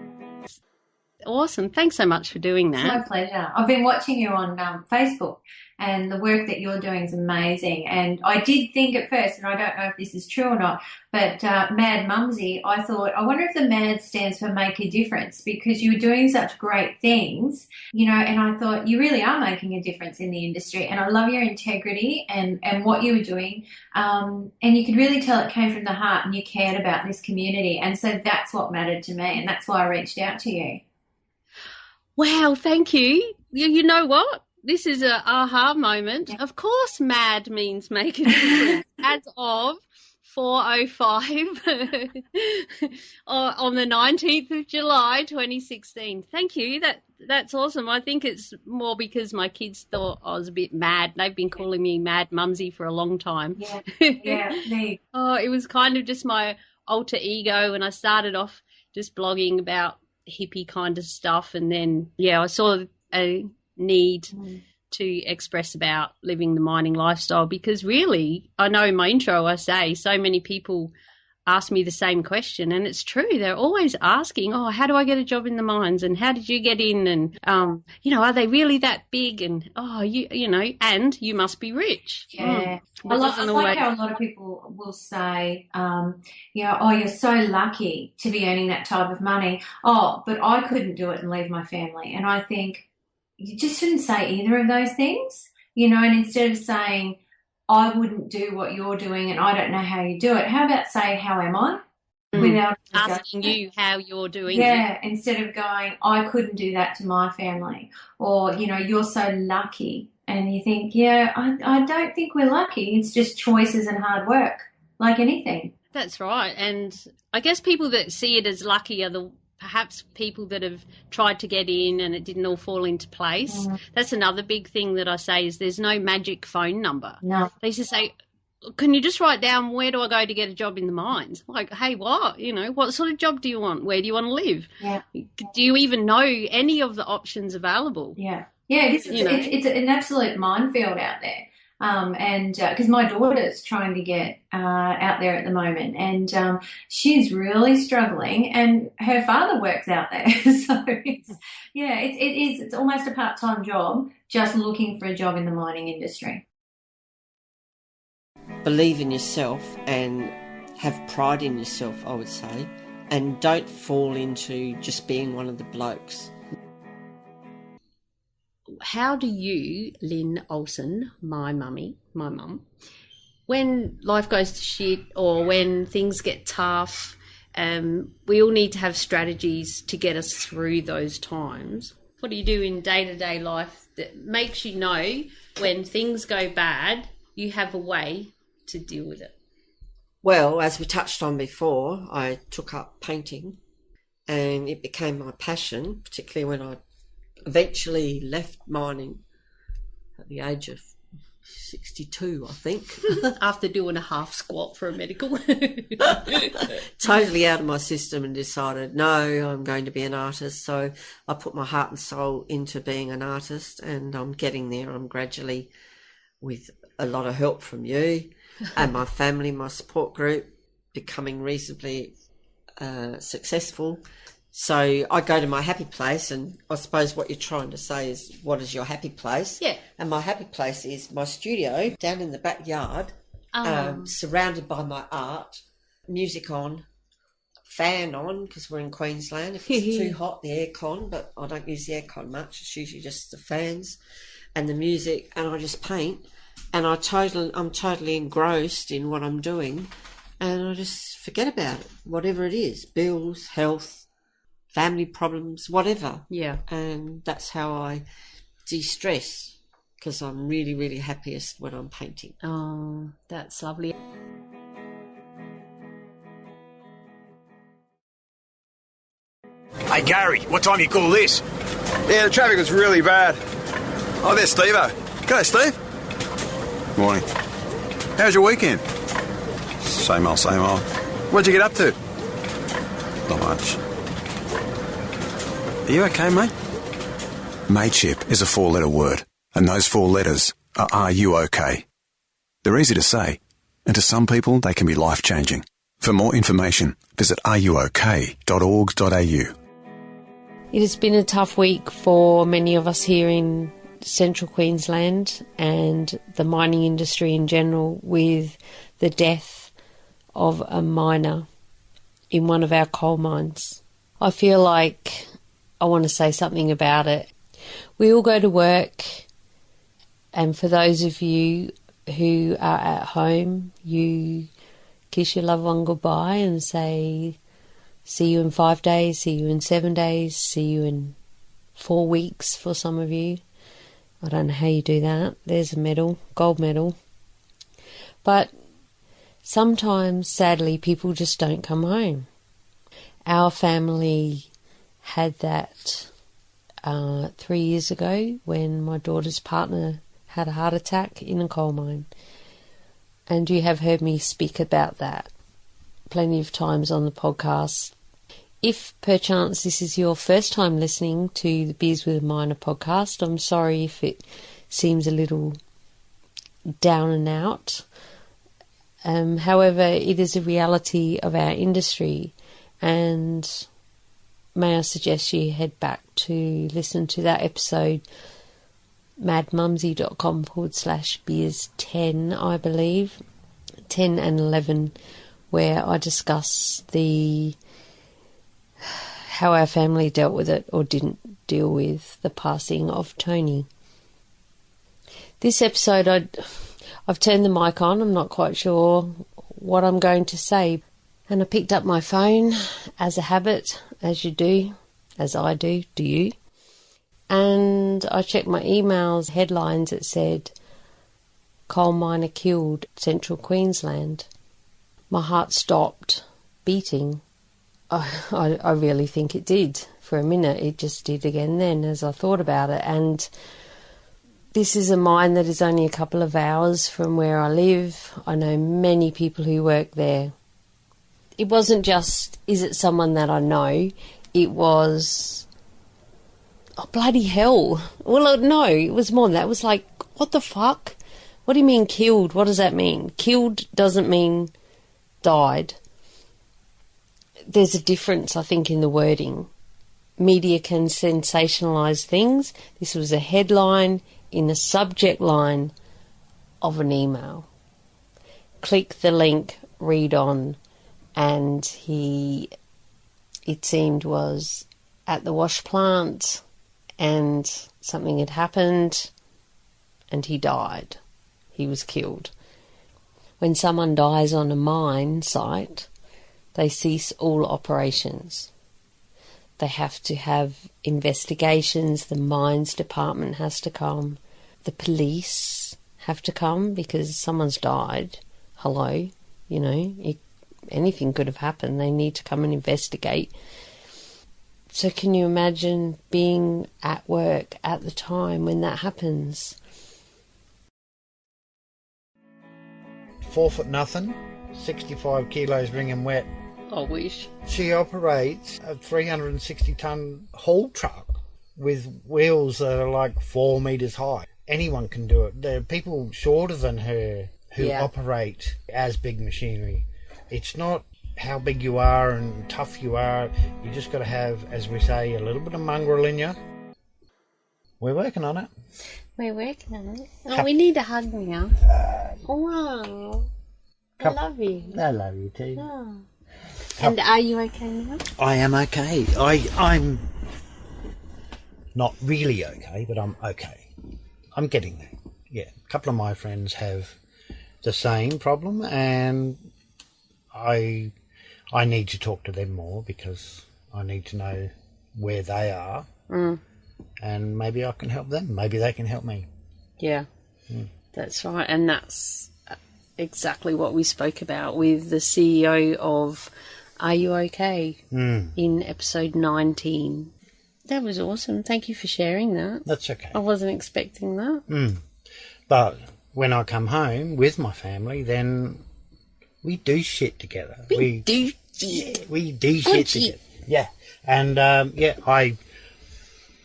Awesome. Thanks so much for doing that. It's my pleasure. I've been watching you on Facebook, and the work that you're doing is amazing. And I did think at first, and I don't know if this is true or not, but Mad Mumzie, I thought, I wonder if the MAD stands for make a difference, because you were doing such great things, and I thought you really are making a difference in the industry. And I love your integrity and what you were doing. And you could really tell it came from the heart and you cared about this community. And so that's what mattered to me, and that's why I reached out to you. Wow, thank you. You know what? This is a aha moment. Yeah. Of course, MAD means make a difference as of 4:05 on the 19th of July 2016. Thank you. That's awesome. I think it's more because my kids thought I was a bit mad. They've been calling me Mad Mumzie for a long time. Yeah, me. Oh, it was kind of just my alter ego, and I started off just blogging about hippie kind of stuff, and then I saw a need to express about living the mining lifestyle, because really, I know in my intro I say so many people ask me the same question, and it's true. They're always asking, oh, how do I get a job in the mines, and how did you get in, and are they really that big, and and you must be rich. I like how a lot of people will say, you're so lucky to be earning that type of money. Oh, but I couldn't do it and leave my family. And I think you just shouldn't say either of those things, and instead of saying, I wouldn't do what you're doing and I don't know how you do it, how about say, how am I? Without asking you how you're doing it. Instead of going, I couldn't do that to my family, or, you're so lucky. And you think, I don't think we're lucky. It's just choices and hard work, like anything. That's right. And I guess people that see it as lucky are perhaps people that have tried to get in and it didn't all fall into place. That's another big thing that I say is there's no magic phone number. No. They used to say, can you just write down where do I go to get a job in the mines? Like, hey, what? What sort of job do you want? Where do you want to live? Yeah. Do you even know any of the options available? Yeah. Yeah, it's an absolute minefield out there. And because my daughter's trying to get out there at the moment, and she's really struggling, and her father works out there. So it's almost a part-time job, just looking for a job in the mining industry. Believe in yourself and have pride in yourself, I would say, and don't fall into just being one of the blokes. How do you, Lynn Olsen, my mum, when life goes to shit or when things get tough, we all need to have strategies to get us through those times. What do you do in day-to-day life that makes you know when things go bad, you have a way to deal with it? Well, as we touched on before, I took up painting and it became my passion, particularly when I eventually left mining at the age of 62, I think. After doing a half squat for a medical. Totally out of my system, and decided, no, I'm going to be an artist. So I put my heart and soul into being an artist, and I'm getting there. I'm gradually, with a lot of help from you and my family, my support group, becoming reasonably successful. So I go to my happy place, and I suppose what you're trying to say is, what is your happy place? Yeah. And my happy place is my studio down in the backyard, surrounded by my art, music on, fan on, because we're in Queensland. If it's too hot, the aircon, but I don't use the aircon much. It's usually just the fans and the music, and I just paint. And I'm totally engrossed in what I'm doing, and I just forget about it, whatever it is, bills, health, family problems, whatever. Yeah. And that's how I de-stress, because I'm really, really happiest when I'm painting. Oh, that's lovely. Hey, Gary, what time do you call this? Yeah, the traffic was really bad. Oh, there's Steve-o. G'day, Steve. Morning. How's your weekend? Same old, same old. What'd you get up to? Not much. Are you okay, mate? Mateship is a 4-letter word, and those 4 letters are RuOk. They're easy to say, and to some people they can be life-changing. For more information, visit ruok.org.au. It has been a tough week for many of us here in central Queensland and the mining industry in general, with the death of a miner in one of our coal mines. I feel like I want to say something about it. We all go to work, and for those of you who are at home, you kiss your loved one goodbye and say, see you in 5 days, see you in 7 days, see you in 4 weeks for some of you. I don't know how you do that. There's a medal, gold medal. But sometimes, sadly, people just don't come home. Our family had that 3 years ago when my daughter's partner had a heart attack in a coal mine. And you have heard me speak about that plenty of times on the podcast. If perchance this is your first time listening to the Beers with a Miner podcast, I'm sorry if it seems a little down and out. However, it is a reality of our industry, and may I suggest you head back to listen to that episode, madmumzie.com/beers10, I believe, 10 and 11, where I discuss how our family dealt with it or didn't deal with the passing of Tony. This episode, I've turned the mic on. I'm not quite sure what I'm going to say. And I picked up my phone, as a habit, as you do, as I do you? And I checked my emails, headlines that said, coal miner killed, Central Queensland. My heart stopped beating. I really think it did. For a minute, it just did again then as I thought about it. And this is a mine that is only a couple of hours from where I live. I know many people who work there. It wasn't just, is it someone that I know? It was, oh, bloody hell. Well, no, it was more than that. It was like, what the fuck? What do you mean killed? What does that mean? Killed doesn't mean died. There's a difference, I think, in the wording. Media can sensationalise things. This was a headline in the subject line of an email. Click the link, read on, and it seemed, was at the wash plant and something had happened and he died. He was killed. When someone dies on a mine site, they cease all operations. They have to have investigations. The mines department has to come. The police have to come because someone's died. Hello, anything could have happened. They need to come and investigate. So can you imagine being at work at the time when that happens? 4 foot nothing, 65 kilos wringing wet. I wish. She operates a 360-ton haul truck with wheels that are like 4 metres high. Anyone can do it. There are people shorter than her who operate as big machinery. It's not how big you are and tough you are. You just got to have, as we say, a little bit of mongrel in you. We're working on it. We're working on it. Oh, we need a hug now. Wow. I love you. I love you too. Oh. And are you okay now? I am okay. I'm not really okay, but I'm okay. I'm getting there. Yeah, a couple of my friends have the same problem, and I need to talk to them more because I need to know where they are, and maybe I can help them. Maybe they can help me. Yeah, that's right, and that's exactly what we spoke about with the CEO of Are You OK? In episode 19. That was awesome. Thank you for sharing that. That's okay. I wasn't expecting that. But when I come home with my family, then we do shit together. We do shit together. Yeah. And, I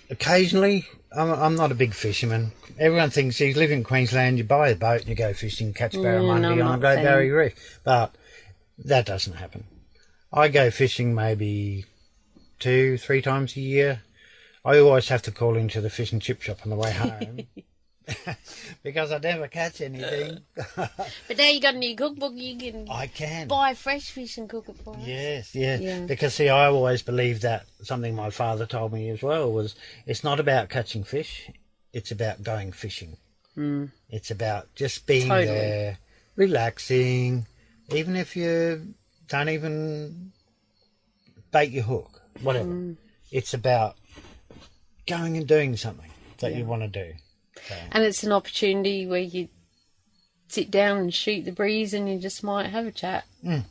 occasionally, I'm not a big fisherman. Everyone thinks you live in Queensland, you buy a boat and you go fishing, catch barramundi on the Great Barrier Reef. But that doesn't happen. I go fishing maybe 2-3 times a year. I always have to call into the fish and chip shop on the way home because I never catch anything. But now you got a new cookbook, you can buy fresh fish and cook it for us. Yes. Because, see, I always believed that something my father told me as well was it's not about catching fish, it's about going fishing. It's about just being there, relaxing, even if you don't even bait your hook, whatever. It's about going and doing something that you want to do. So. And it's an opportunity where you sit down and shoot the breeze, and you just might have a chat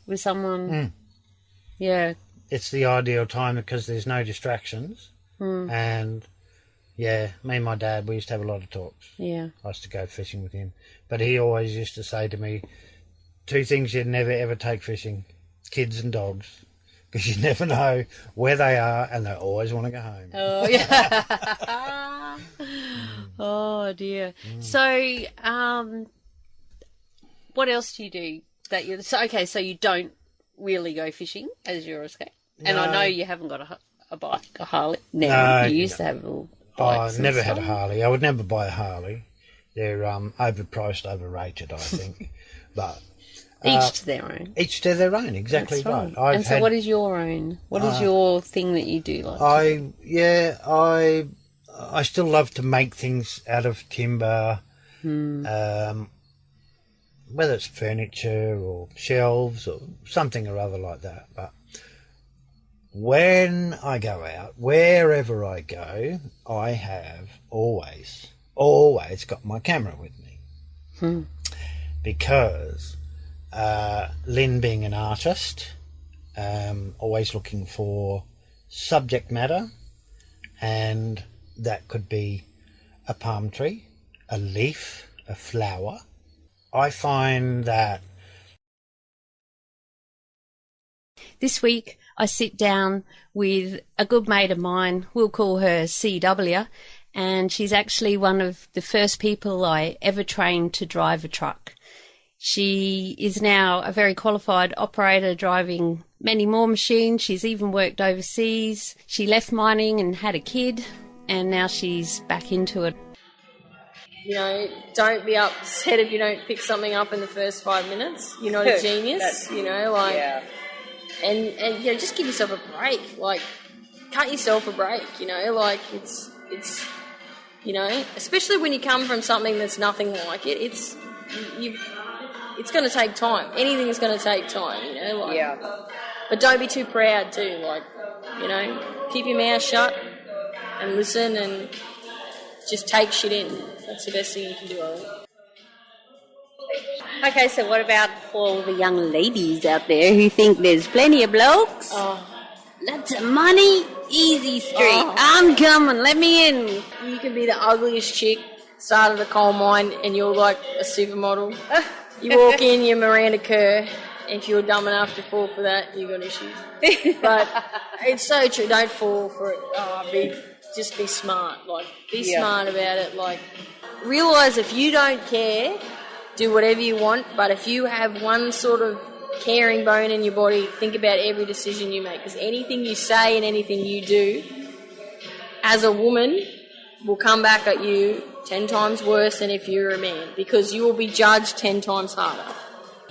with someone. Yeah. It's the ideal time because there's no distractions. And, yeah, me and my dad, we used to have a lot of talks. Yeah. I used to go fishing with him. But he always used to say to me, 2 things you'd never, ever take fishing, kids and dogs. Because you never know where they are, and they always want to go home. Oh, yeah. Oh, dear. So, what else do you do? So you don't really go fishing as your escape? And I know you haven't got a bike, a Harley. No, you used to have little bikes. I never had a Harley. I would never buy a Harley. They're overpriced, overrated, I think. But... each to their own. Each to their own, exactly right. And so what is your own? What is your thing that you do like? I still love to make things out of timber, whether it's furniture or shelves or something or other like that. But when I go out, wherever I go, I have always got my camera with me. Because... Lynn being an artist, always looking for subject matter, and that could be a palm tree, a leaf, a flower. I find that this week I sit down with a good mate of mine. We'll call her CW, and she's actually one of the first people I ever trained to drive a truck. She is now a very qualified operator driving many more machines. She's even worked overseas. She left mining and had a kid, and now she's back into it. You know, don't be upset if you don't pick something up in the first 5 minutes. You're not a genius, you know, like... Yeah. And you know, just give yourself a break. Like, cut yourself a break, you know, like it's you know, especially when you come from something that's nothing like it, it's going to take time. Anything is going to take time, you know. Like, yeah. But don't be too proud too. Like, you know, keep your mouth shut and listen and just take shit in. That's the best thing you can do, I think. Okay, so what about for all the young ladies out there who think there's plenty of blokes? Lots of money, easy street. I'm coming, let me in. You can be the ugliest chick, start of the coal mine, and you're like a supermodel. You walk in, you're Miranda Kerr. If you're dumb enough to fall for that, you've got issues. But it's so true. Don't fall for it. Just be smart. Like, be smart about it. Like, realise if you don't care, do whatever you want. But if you have one sort of caring bone in your body, think about every decision you make. Because anything you say and anything you do, as a woman, will come back at you 10 times worse than if you're a man, because you will be judged 10 times harder.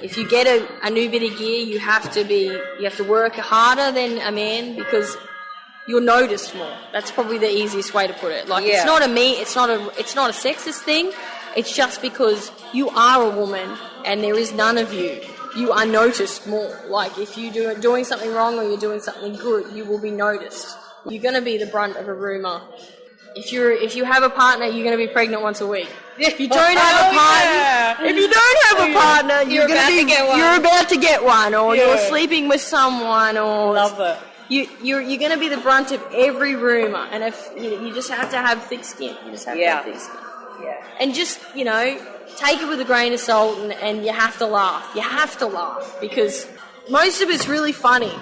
If you get a new bit of gear, you have to work harder than a man because you're noticed more. That's probably the easiest way to put it. Like, it's not a sexist thing. It's just because you are a woman and there is none of you. You are noticed more. Like, if you're doing something wrong or you're doing something good, you will be noticed. You're going to be the brunt of a rumour. If you have a partner, you're going to be pregnant once a week. If you don't have a partner, you're about to get one, or you're sleeping with someone, or love it. You're going to be the brunt of every rumour, and if you just have to have thick skin. You just have to have thick skin. Yeah. And just take it with a grain of salt, and you have to laugh. You have to laugh because most of it's really funny.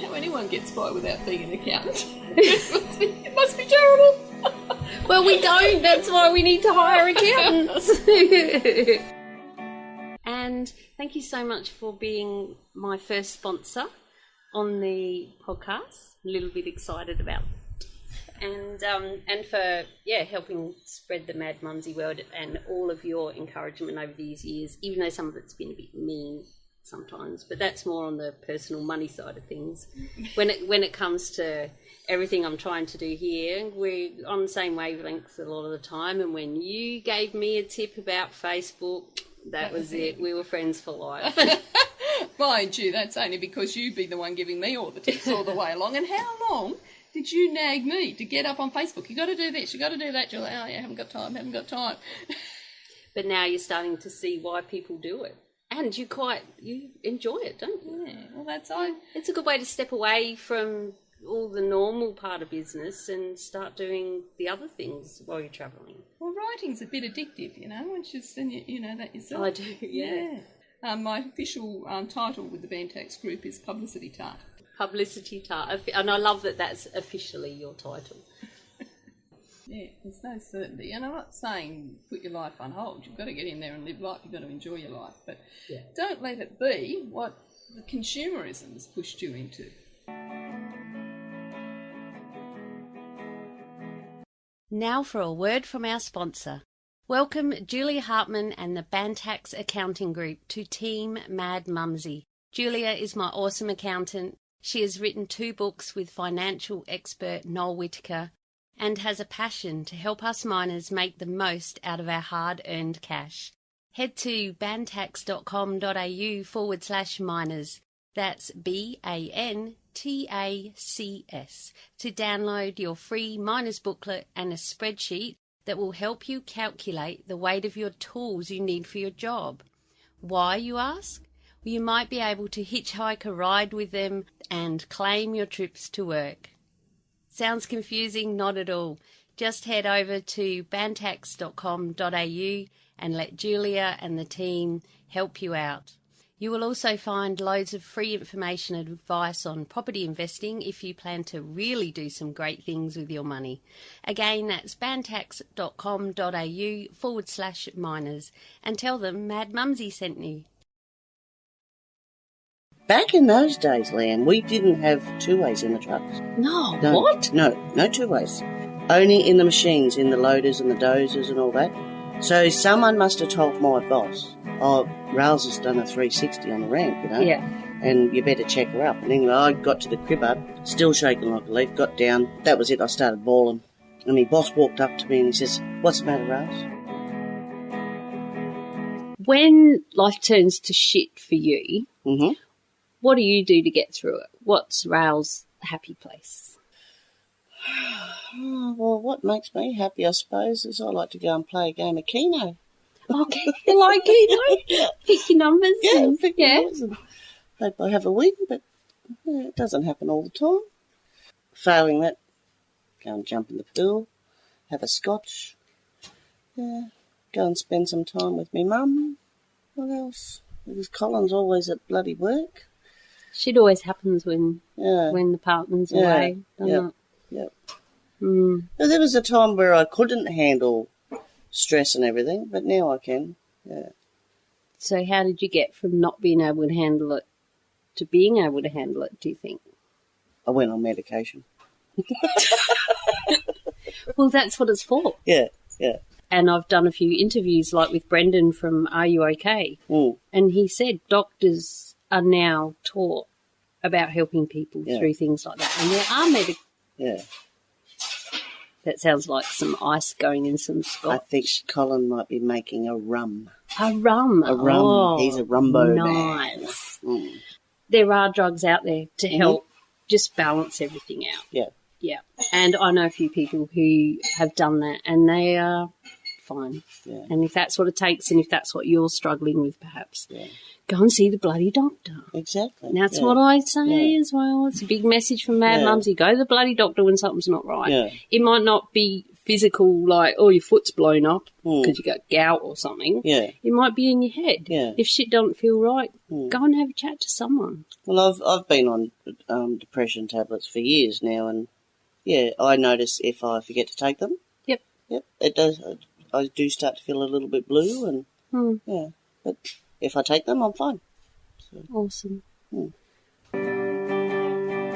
How anyone gets by without being an accountant. It must be terrible. Well, we don't. That's why we need to hire accountants. And thank you so much for being my first sponsor on the podcast. A little bit excited about it. And for helping spread the Mad Mumzie world and all of your encouragement over these years, even though some of it's been a bit mean sometimes, but that's more on the personal money side of things. When it comes to everything I'm trying to do here, we're on the same wavelengths a lot of the time, and when you gave me a tip about Facebook, that was it. We were friends for life. Mind you, that's only because you've been the one giving me all the tips all the way along. And how long did you nag me to get up on Facebook? You got to do this, you got to do that, Julie. Oh, yeah, haven't got time. But now you're starting to see why people do it. And you enjoy it, don't you? Yeah, well, it's a good way to step away from all the normal part of business and start doing the other things while you're travelling. Well, writing's a bit addictive, once you know that yourself. I do, yeah. My official title with the Bantax group is Publicity Tart. Publicity Tart. And I love that that's officially your title. Yeah, there's no certainty. And I'm not saying put your life on hold. You've got to get in there and live life. You've got to enjoy your life. But don't let it be what the consumerism has pushed you into. Now for a word from our sponsor. Welcome Julia Hartman and the Bantax Accounting Group to Team Mad Mumzie. Julia is my awesome accountant. She has written 2 books with financial expert Noel Whittaker and has a passion to help us miners make the most out of our hard-earned cash. Head to bantax.com.au/miners. That's BANTACS to download your free miners booklet and a spreadsheet that will help you calculate the weight of your tools you need for your job. Why, you ask? Well, you might be able to hitchhike a ride with them and claim your trips to work. Sounds confusing? Not at all. Just head over to bantax.com.au and let Julia and the team help you out. You will also find loads of free information and advice on property investing if you plan to really do some great things with your money. Again, that's bantax.com.au/miners and tell them Mad Mumzie sent you. Back in those days, Lamb, we didn't have two-ways in the trucks. No, what? No two-ways. Only in the machines, in the loaders and the dozers and all that. So someone must have told my boss, Rails has done a 360 on the ramp, Yeah. And you better check her up. And anyway, I got to the crib up, still shaking like a leaf, got down. That was it, I started bawling. And my boss walked up to me and he says, "What's the matter, Rails?" When life turns to shit for you, what do you do to get through it? What's Rail's happy place? Well, what makes me happy, I suppose, is I like to go and play a game of Keno. Okay, you like Keno? Pick your numbers. Yeah, pick your numbers and hope I have a win, but it doesn't happen all the time. Failing that, go and jump in the pool, have a scotch, go and spend some time with me mum. What else? Because Colin's always at bloody work. Shit always happens when the partner's away, doesn't it? Yep. Well, there was a time where I couldn't handle stress and everything, but now I can. Yeah. So how did you get from not being able to handle it to being able to handle it, do you think? I went on medication. Well, that's what it's for. Yeah. And I've done a few interviews, like with Brendan from RuOk, and he said doctors are now taught about helping people through things like that. And there are Yeah. That sounds like some ice going in some scotch. I think Colin might be making a rum. A rum? A rum. Oh, he's a rumbo nice. man. There are drugs out there to help just balance everything out. Yeah. Yeah. And I know a few people who have done that and they are fine. Yeah. And if that's what it takes and if that's what you're struggling with perhaps, go and see the bloody doctor. Exactly. And that's what I say as well. It's a big message from Mad Mumzie. Go to the bloody doctor when something's not right. Yeah. It might not be physical, like, your foot's blown up because you got gout or something. Yeah. It might be in your head. Yeah. If shit doesn't feel right, go and have a chat to someone. Well, I've been on depression tablets for years now, and I notice if I forget to take them. Yep. It does. I do start to feel a little bit blue, and but if I take them, I'm fine. So. Awesome.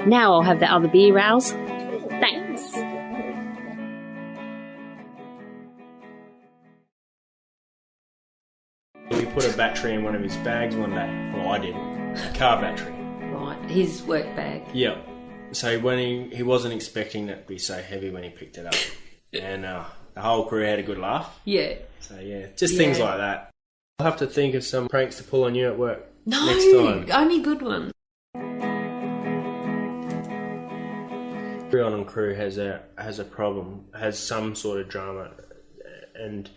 Now I'll have the other beer, Rails. Thanks. We put a battery in one of his bags one day. Well, I did. A car battery. Right, his work bag. Yep. So when he wasn't expecting it to be so heavy when he picked it up. And the whole crew had a good laugh. Yeah. So just things like that. I'll have to think of some pranks to pull on you at work next time. Only good ones. Everyone on crew has a problem, has some sort of drama, and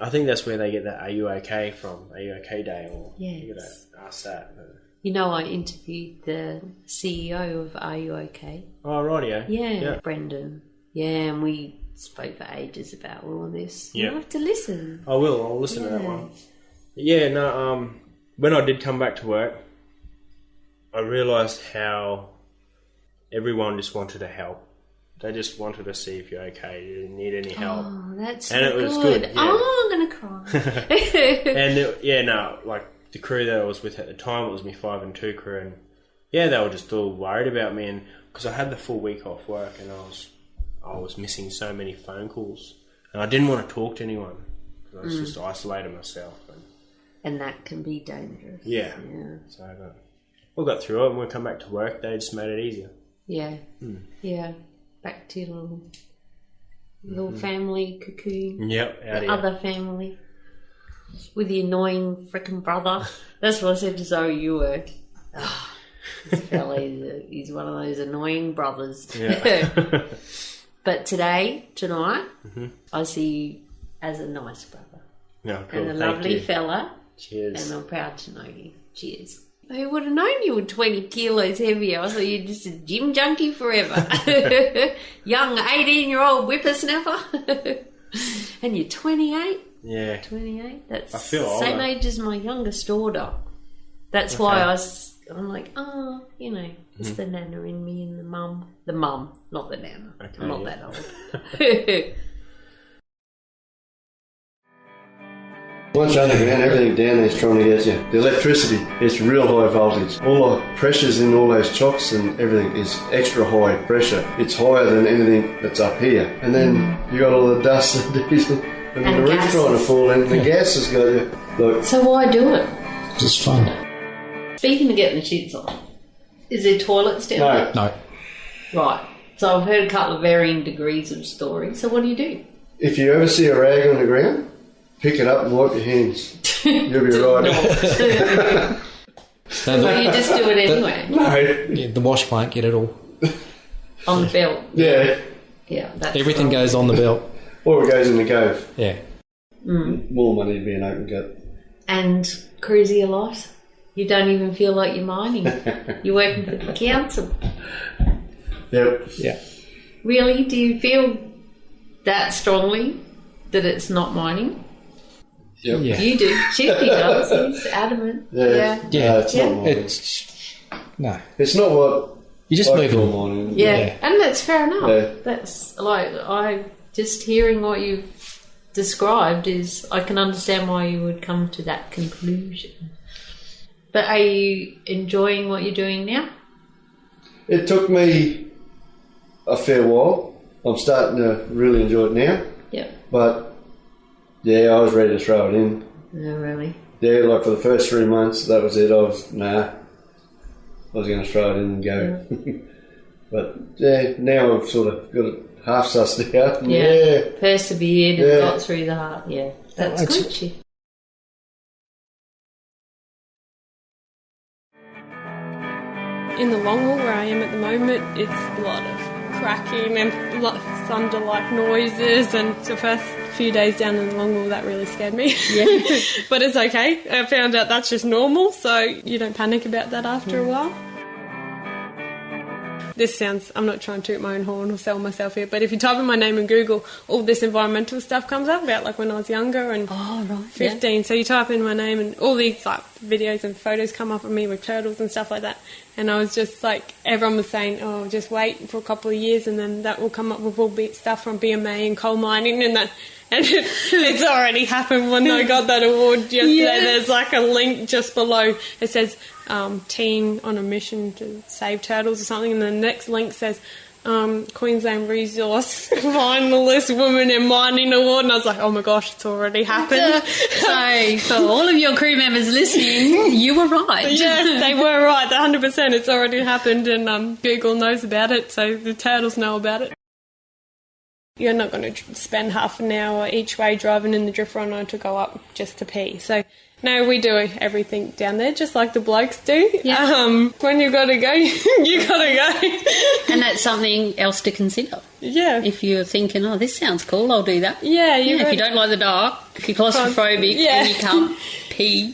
I think that's where they get that "Are you okay?" from. Are you okay day? Or you got to ask that. But... You know, I interviewed the CEO of Are You Okay? Oh, rightio. Yeah, Brendan. Yeah, and we spoke for ages about all of this. Yeah. You have to listen. I will. I'll listen to that one. Yeah, no, when I did come back to work, I realised how everyone just wanted to help. They just wanted to see if you're okay. You didn't need any help. Oh, that's and so it was good. Yeah. Oh, I'm going to cry. And like the crew that I was with at the time, it was my 5 and 2 crew, and they were just all worried about me, and because I had the full week off work, and I was missing so many phone calls, and I didn't want to talk to anyone. I was just isolated myself, and that can be dangerous. Yeah. So we got through it, and when we come back to work, they just made it easier. Yeah. Yeah. Back to your little family cocoon. Yep. The other family. With the annoying frickin' brother. That's what I said to Zoe, you were. Oh, this fella, he's one of those annoying brothers. Yeah. But tonight, I see you as a nice brother. No, cool. And a lovely fella. Cheers. And I'm proud to know you. Cheers. Who would have known you were 20 kilos heavier? I thought you were just a gym junkie forever. Young 18-year-old whippersnapper. And you're 28? Yeah. 28? That's I feel the same older. age as my youngest daughter. That's why I'm like, it's the nana in me and the mum. The mum, not the nana. Okay, I'm not that old. Once underground, everything down there is trying to get you. The electricity, it's real high voltage. All the pressures in all those chocks and everything is extra high pressure. It's higher than anything that's up here. And then you got all the dust and diesel and the roof trying to fall in. The gas has got you. Look. So why do it? Just fun. Speaking of getting the shits on, is there toilets down there? No. Right. So I've heard a couple of varying degrees of stories. So what do you do? If you ever see a rag on the ground, pick it up and wipe your hands. You'll be right. Well, you just do it anyway. No. Yeah, the wash won't get it all. On the belt. Yeah. Yeah. That's Everything goes on the belt. Or it goes in the cove. Yeah. More money to be an open gut. And cruisy a lot. You don't even feel like you're mining. You're working for the council. Yep. Yeah. Really? Do you feel that strongly that it's not mining? Yep. Yeah. You do. Shifty does. He's adamant. Yeah. Yeah. It's not mining. It's not what you just move call mining. Yeah. And that's fair enough. Yeah. That's like just hearing what you've described is I can understand why you would come to that conclusion. But are you enjoying what you're doing now? It took me a fair while. I'm starting to really enjoy it now. Yep. But yeah, I was ready to throw it in. No, really? Yeah, like for the first 3 months, that was it. I was going to throw it in and go. Yeah. But yeah, now I've sort of got it half sussed out. Yeah. Persevered and got through the heart. Yeah. That's good shit. In the longwall where I am at the moment, it's a lot of cracking and a lot of thunder-like noises, and the first few days down in the longwall that really scared me. Yeah. But it's okay. I found out that's just normal, so you don't panic about that after a while. This sounds, I'm not trying to toot my own horn or sell myself here, but if you type in my name in Google, all this environmental stuff comes up about like when I was younger and 15. So you type in my name and all these like videos and photos come up of me with turtles and stuff like that. And I was just like, everyone was saying, oh, just wait for a couple of years and then that will come up with all stuff from BMA and coal mining and that. And it's already happened when I got that award yesterday. Yeah. There's like a link just below. It says teen on a mission to save turtles or something. And the next link says Queensland Resource Finalist Women in Mining Award. And I was like, oh my gosh, it's already happened. So for all of your crew members listening, you were right. Yes, they were right. 100%. It's already happened and Google knows about it. So the turtles know about it. You're not going to spend half an hour each way driving in the drift runner to go up just to pee. So No, we do everything down there, just like the blokes do. Yeah. When you got to go, you got to go. And that's something else to consider. Yeah. If you're thinking, oh, this sounds cool, I'll do that. Yeah. If you don't like the dark, if you're claustrophobic and you can't pee,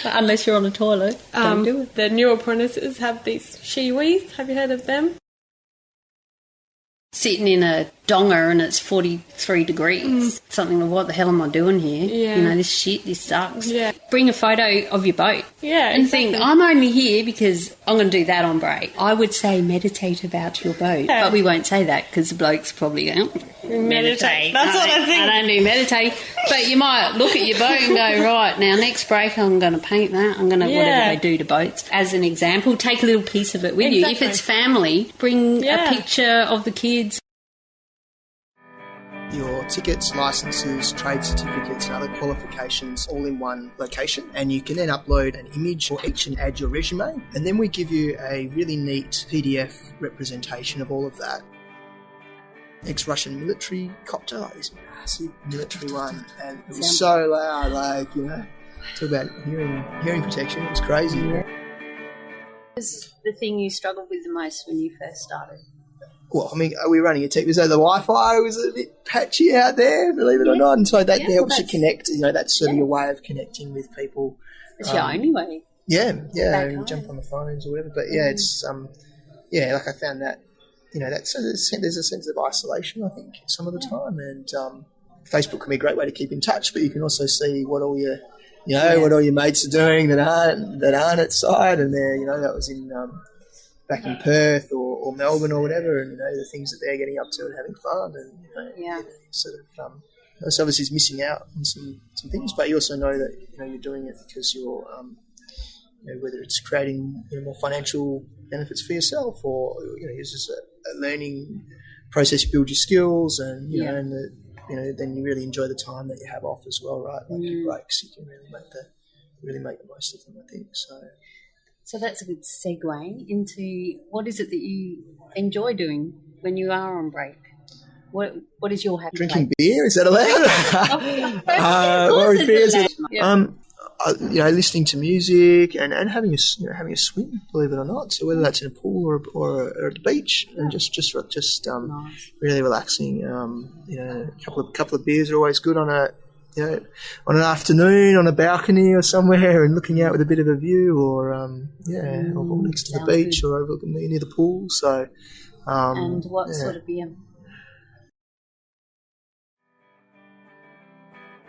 unless you're on a toilet, don't do it. The new apprentices have these shiwis. Have you heard of them? Sitting in a donga and it's 43 degrees. Something like, what the hell am I doing here? Yeah. You know, this sucks. Yeah. Bring a photo of your boat. Yeah, and exactly. think, I'm only here because I'm going to do that on break. I would say meditate about your boat, but we won't say that because the bloke's probably going, meditate. That's what I think. I don't do meditate. But you might look at your boat and go, right, now next break I'm going to paint that. I'm going to, whatever they do to boats. As an example, take a little piece of it with you. If it's family, bring a picture of the kids. Your tickets, licenses, trade certificates and other qualifications all in one location, and you can then upload an image for each and add your resume, and then we give you a really neat PDF representation of all of that. Ex-Russian military copter, like this massive military one, and it was so loud, like, you know, talk about hearing protection, it was crazy. What was the thing you struggled with the most when you first started? Well, I mean, we were running a tech, so the Wi-Fi was a bit patchy out there, believe it or not, and so that helps you connect. You know, that's sort of your way of connecting with people. It's your only way. Yeah, and jump on the phones or whatever. But yeah, it's like I found that, you know, there's a sense of isolation, I think, some of the time, and Facebook can be a great way to keep in touch, but you can also see what all your, what all your mates are doing that aren't at site, and there, you know, that was in. Back in Perth or Melbourne or whatever, and you know the things that they're getting up to and having fun, and sort of so obviously is missing out on some things, but you also know that you're doing it because you're whether it's creating more financial benefits for yourself or it's just a learning process, you build your skills, and then you really enjoy the time that you have off as well, right? Like your breaks, you can really make the most of them, I think. So that's a good segue into what is it that you enjoy doing when you are on break? What is your happy Drinking place? beer, is that allowed? Or beers? Listening to music and having a swim, believe it or not. So whether that's in a pool or at the beach, and just really relaxing. A couple of beers are always good on on an afternoon on a balcony or somewhere and looking out with a bit of a view, or next to the beach or overlooking near the pool. So, and what sort of beer?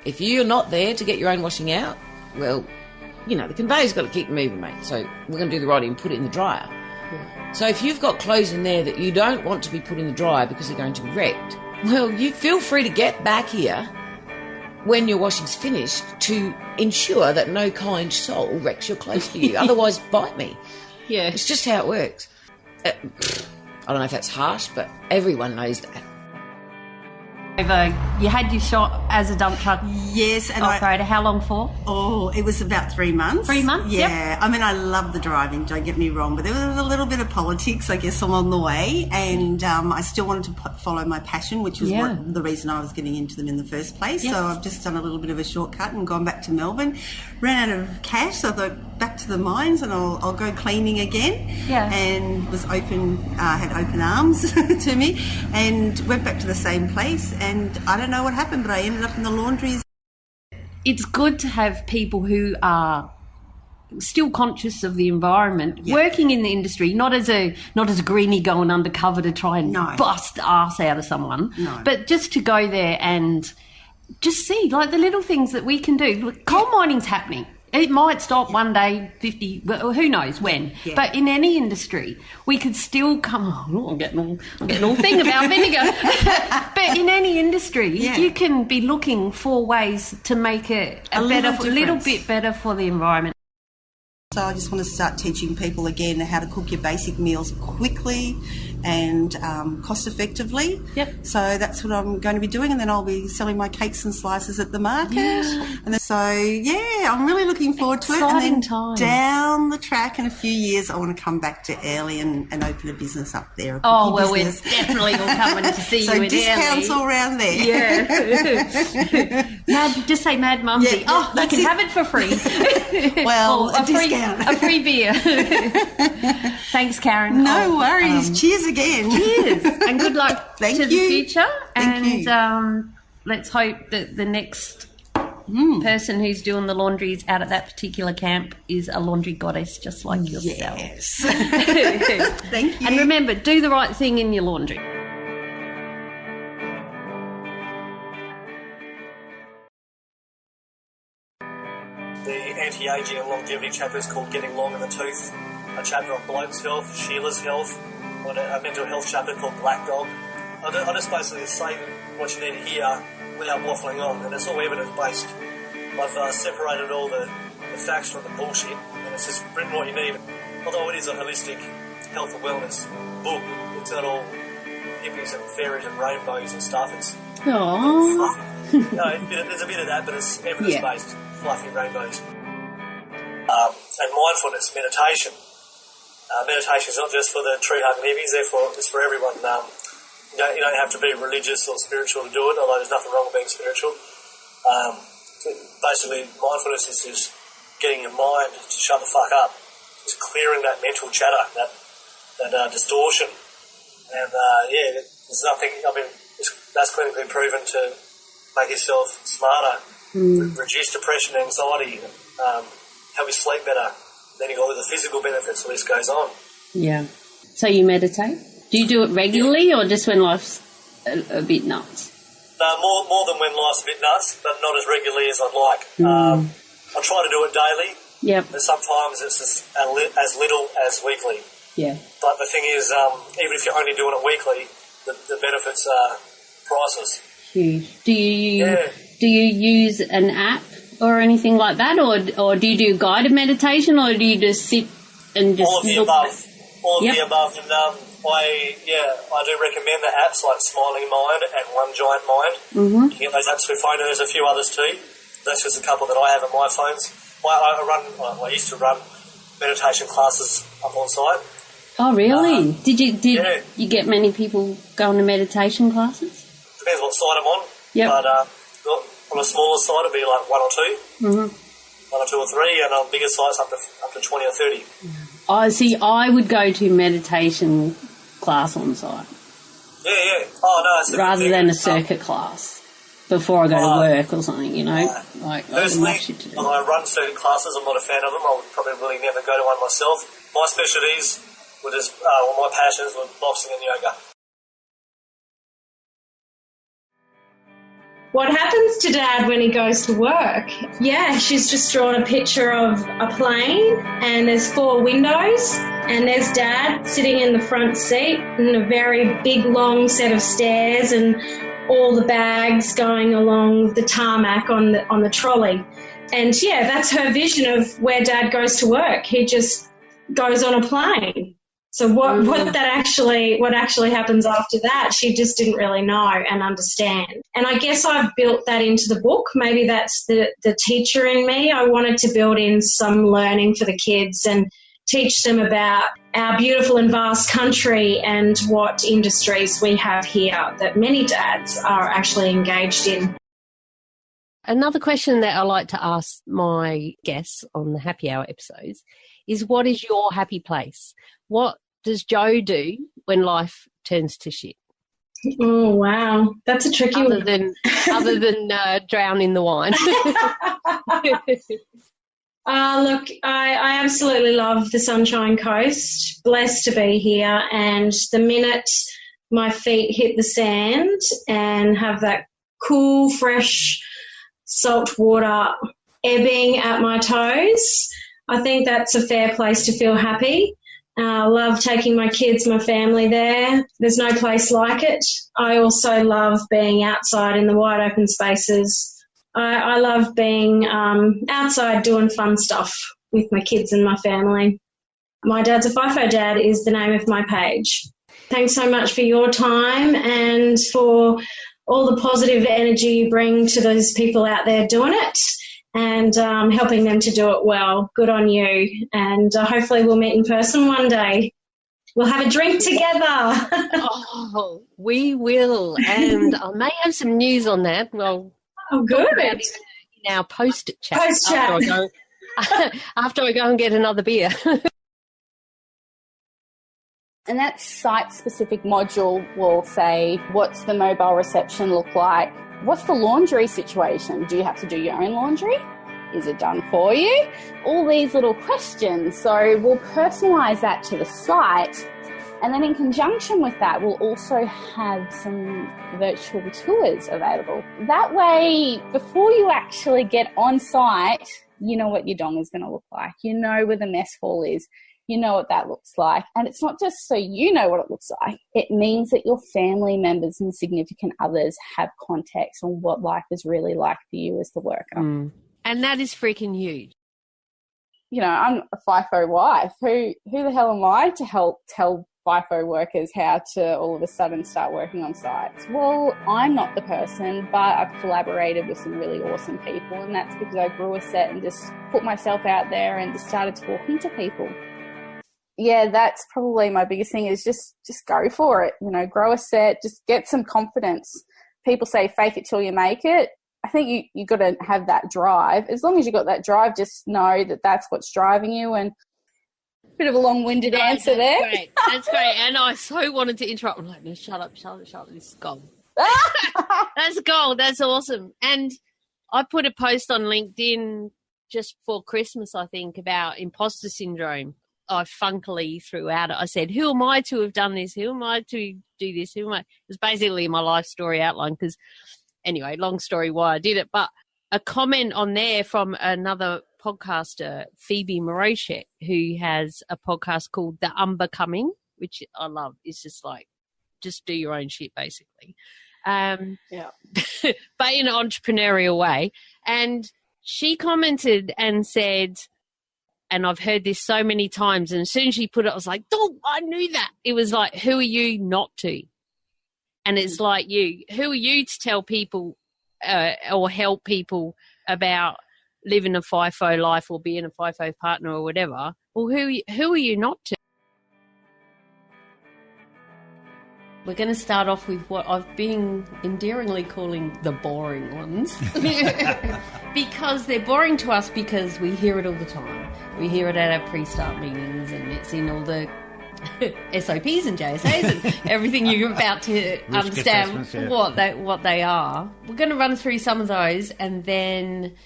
If you're not there to get your own washing out, well, the conveyor's got to keep moving, mate. So we're going to do the right and put it in the dryer. Yeah. So if you've got clothes in there that you don't want to be put in the dryer because they're going to be wrecked, well, you feel free to get back here when your washing's finished to ensure that no kind soul wrecks your clothes for you. Otherwise, bite me. Yeah. It's just how it works. I don't know if that's harsh, but everyone knows that. You had your shot as a dump truck operator. How long for? Oh, it was about 3 months. 3 months? Yeah. Yep. I mean, I love the driving, don't get me wrong, but there was a little bit of politics, I guess, along the way, and I still wanted to follow my passion, which was the reason I was getting into them in the first place. Yes. So I've just done a little bit of a shortcut and gone back to Melbourne. Ran out of cash, so I thought back to the mines and I'll go cleaning again. Yeah. And was had open arms to me, and went back to the same place. And I don't know what happened, but I ended up in the laundries. It's good to have people who are still conscious of the environment, working in the industry, not as a greenie going undercover to try and bust the arse out of someone, but just to go there and just see, like, the little things that we can do. Look, coal mining's happening. It might stop one day, 50, well, who knows when. Yeah. But in any industry, we could still come. Oh, I'm getting all thing about vinegar. But in any industry, you can be looking for ways to make it a little bit better for the environment. So I just want to start teaching people again how to cook your basic meals quickly and cost effectively. Yep. So that's what I'm going to be doing, and then I'll be selling my cakes and slices at the market. Yeah. And then, so yeah, I'm really looking forward to it. Exciting And then times. down the track in a few years, I want to come back to Early and open a business up there. Oh, well, we're definitely all coming to see so you at discounts Early. all around there. Yeah. Just say Mad Mumzie. Yeah, you can have it for free. Well, a discount. A free beer. Thanks, Karen. No worries. Cheers again. Cheers. And good luck Thank to you. the future. Thank and you. Let's hope that the next person who's doing the laundries out at that particular camp is a laundry goddess just like yourself. Yes. Thank you. And remember, do the right thing in your laundry. The anti-aging and longevity chapter is called Getting Long in the Tooth, a chapter on bloke's health, Sheila's health, on a mental health chapter called Black Dog. I just basically say what you need to hear without waffling on, and it's all evidence-based. I've separated all the facts from the bullshit, and it's just written what you need. Although it is a holistic health and wellness book, it's not all hippies and fairies and rainbows and stuff. It's Aww. there's a bit of that, but it's evidence-based, fluffy rainbows. And mindfulness, meditation. Meditation is not just for the tree-hugging hippies, therefore it's for everyone. You don't have to be religious or spiritual to do it, although there's nothing wrong with being spiritual. Basically, mindfulness is just getting your mind to shut the fuck up, just clearing that mental chatter, that distortion. And there's nothing. I mean, that's clinically proven to make yourself smarter, reduce depression, anxiety, help you sleep better. Then you got all the physical benefits. The list goes on. Yeah. So you meditate? Do you do it regularly or just when life's a bit nuts? No, more than when life's a bit nuts, but not as regularly as I'd like. I try to do it daily. Yep. But sometimes it's just as little as weekly. Yeah. But the thing is, even if you're only doing it weekly, the benefits are priceless. Huge. Do you use an app or anything like that, or do you do guided meditation, or do you just sit and just all of the look? above? All of Yep. the above, and I do recommend the apps like Smiling Mind and One Giant Mind. Mm-hmm. You can get those apps for your phone, and there's a few others too. That's just a couple that I have on my phones. I used to run meditation classes up on site. Oh, really? Did you get many people going to meditation classes? Depends what site I'm on. Yep. But on a smaller site, it'd be like one or two. Mm-hmm. 1 or 2 or 3, and on bigger sites up to 20 or 30. I see. I would go to meditation class on site. Yeah. Oh no, it's rather than a circuit class before I go to work or something. You know, personally, I run circuit classes. I'm not a fan of them. I would probably really never go to one myself. My specialties were just, my passions were boxing and yoga. What happens to Dad when he goes to work? Yeah, she's just drawn a picture of a plane and there's 4 windows and there's Dad sitting in the front seat and a very big long set of stairs and all the bags going along the tarmac on the trolley. And yeah, that's her vision of where Dad goes to work. He just goes on a plane. So what actually happens after that, she just didn't really know and understand. And I guess I've built that into the book. Maybe that's the teacher in me. I wanted to build in some learning for the kids and teach them about our beautiful and vast country and what industries we have here that many dads are actually engaged in. Another question that I like to ask my guests on the Happy Hour episodes is, what is your happy place? What does Joe do when life turns to shit? Oh, wow. That's a tricky one. Other than drown in the wine. Look, I absolutely love the Sunshine Coast. Blessed to be here. And the minute my feet hit the sand and have that cool, fresh, salt water ebbing at my toes, I think that's a fair place to feel happy. I love taking my kids, my family there. There's no place like it. I also love being outside in the wide open spaces. I love being outside doing fun stuff. with my kids and my family. My Dad's a FIFO Dad is the name of my page. Thanks so much for your time and for all the positive energy you bring to those people out there doing it and helping them to do it well. Good on you. And hopefully we'll meet in person one day. We'll have a drink together. Oh, we will. And I may have some news on that. Well, good. About it in our post-chat. Post-chat. After I go and get another beer. And that site-specific module will say, what's the mobile reception look like? What's the laundry situation? Do you have to do your own laundry? Is it done for you? All these little questions. So we'll personalise that to the site. And then in conjunction with that, we'll also have some virtual tours available. That way, before you actually get on site, you know what your dong is going to look like. You know where the mess hall is. You know what that looks like. And it's not just so you know what it looks like. It means that your family members and significant others have context on what life is really like for you as the worker. Mm. And that is freaking huge. You know, I'm a FIFO wife. Who the hell am I to help tell FIFO workers how to all of a sudden start working on sites? Well, I'm not the person, but I've collaborated with some really awesome people, and that's because I grew a set and just put myself out there and just started talking to people. Yeah, that's probably my biggest thing is just go for it. You know, grow a set, just get some confidence. People say fake it till you make it. I think you got to have that drive. As long as you got that drive, just know that that's what's driving you. And a bit of a long-winded answer there. Great. That's great. And I so wanted to interrupt. I'm like, no, shut up. This is gold. That's gold. That's awesome. And I put a post on LinkedIn just before Christmas, I think, about imposter syndrome. I funkily threw out it. I said, who am I to have done this? Who am I to do this? Who am I? It was basically my life story outline because, anyway, long story why I did it. But a comment on there from another podcaster, Phoebe Moroshek, who has a podcast called The Unbecoming, which I love. It's just like, just do your own shit, basically. Yeah. But in an entrepreneurial way. And she commented and said, and I've heard this so many times, and as soon as she put it, I was like, oh, I knew that. It was like, who are you not to? And it's like who are you to tell people or help people about living a FIFO life or being a FIFO partner or whatever? Well, who are you not to? We're going to start off with what I've been endearingly calling the boring ones. Because they're boring to us because we hear it all the time. We hear it at our pre-start meetings and it's in all the SOPs and JSAs and everything you're about to understand what they are. We're going to run through some of those and then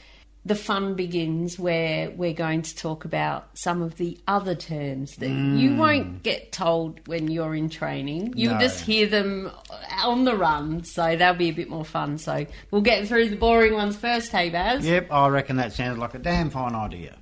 the fun begins where we're going to talk about some of the other terms that you won't get told when you're in training. You'll just hear them on the run, so that'll be a bit more fun. So we'll get through the boring ones first, hey Baz? Yep, I reckon that sounds like a damn fine idea.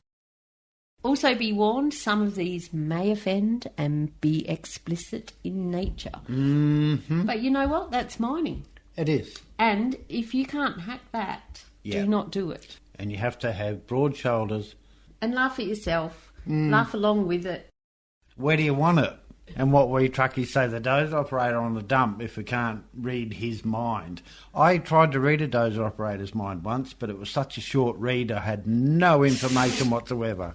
Also be warned, some of these may offend and be explicit in nature. Mm-hmm. But you know what? That's mining. It is. And if you can't hack that, do not do it. And you have to have broad shoulders. And laugh at yourself. Laugh along with it. Where do you want it? And what we truckies say, the dozer operator on the dump if we can't read his mind. I tried to read a dozer operator's mind once, but it was such a short read I had no information whatsoever.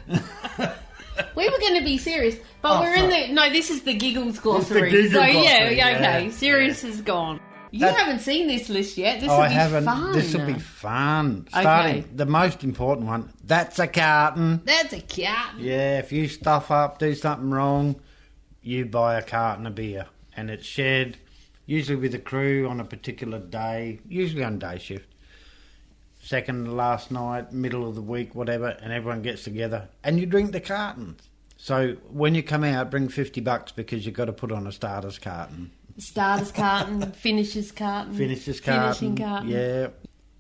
We were going to be serious, but we're in the... No, this is the giggles glossary. It's the giggle glossary, okay. Serious is gone. You haven't seen this list yet. This will be fun. This will be fun. Starting the most important one. That's a carton. That's a carton. Yeah, if you stuff up, do something wrong, you buy a carton of beer. And it's shared, usually with the crew on a particular day, usually on day shift. Second to last night, middle of the week, whatever, and everyone gets together and you drink the cartons. So when you come out, bring $50 because you've got to put on a starter's carton. Starter's carton, finisher's carton. Finishing carton, yeah.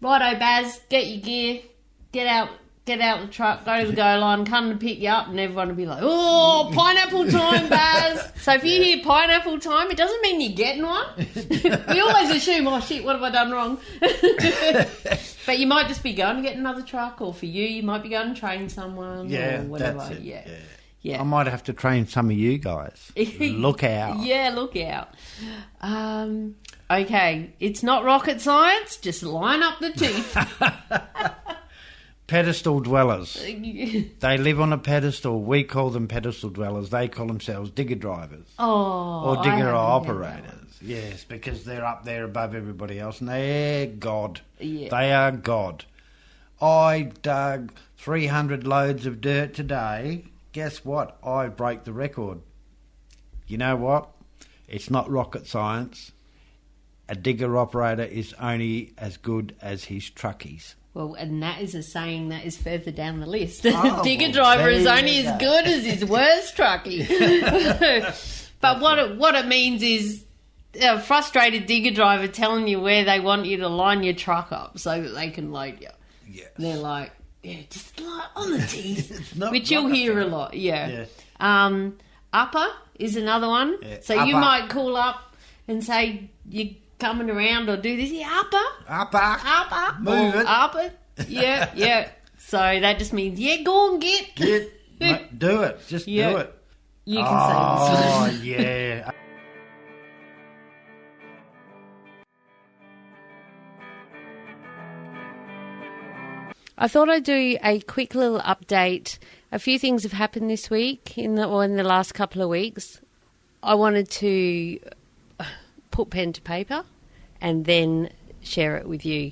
Righto, Baz, get your gear, get out the truck, go to the go line, come to pick you up, and everyone will be like, oh, pineapple time, Baz. So if you hear pineapple time, it doesn't mean you're getting one. We always assume, oh shit, what have I done wrong? But you might just be going to get another truck, or for you might be going to train someone or whatever. That's it. Yeah. I might have to train some of you guys. Look out. Yeah, look out. Okay, it's not rocket science. Just line up the teeth. Pedestal dwellers. They live on a pedestal. We call them pedestal dwellers. They call themselves digger drivers. Oh, or digger operators. Yes, because they're up there above everybody else, and they're God. Yeah. They are God. I dug 300 loads of dirt today. Guess what? I broke the record. You know what? It's not rocket science. A digger operator is only as good as his truckies. Well, and that is a saying that is further down the list. Digger driver is only as good as his worst truckie. But what it means is a frustrated digger driver telling you where they want you to line your truck up so that they can load you. Yeah. They're like, just on the teeth, which you'll hear a lot. Yeah. Upper is another one. Yeah. So you might call up and say you're coming around or do this. Yeah, upper. Move it. Up it. Yeah. So that just means, go and get. Do it. Just do it. You can say this. Oh, yeah. I thought I'd do a quick little update. A few things have happened this week in the last couple of weeks. I wanted to put pen to paper and then share it with you.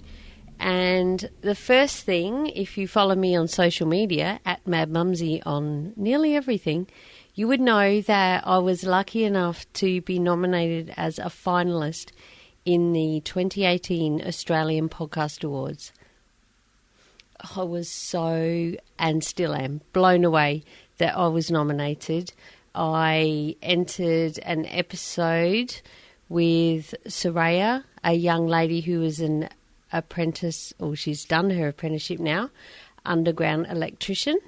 And the first thing, if you follow me on social media, at Mad Mumzie on nearly everything, you would know that I was lucky enough to be nominated as a finalist in the 2018 Australian Podcast Awards. I was so, and still am, blown away that I was nominated. I entered an episode with Soraya, a young lady who was an apprentice, or she's done her apprenticeship now, underground electrician.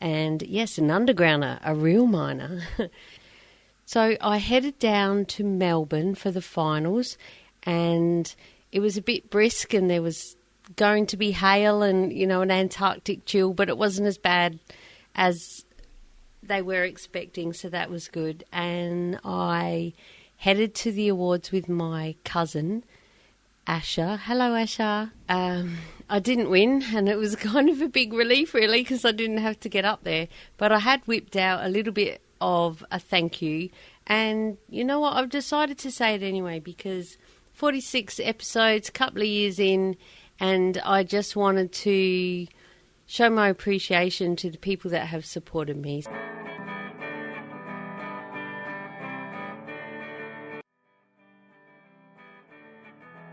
And yes, an undergrounder, a real miner. So I headed down to Melbourne for the finals, and it was a bit brisk, and there was going to be hail and, an Antarctic chill, but it wasn't as bad as they were expecting, so that was good. And I headed to the awards with my cousin, Asha. Hello, Asha. I didn't win, and it was kind of a big relief, really, because I didn't have to get up there. But I had whipped out a little bit of a thank you, and you know what? I've decided to say it anyway, because 46 episodes, a couple of years in, and I just wanted to show my appreciation to the people that have supported me.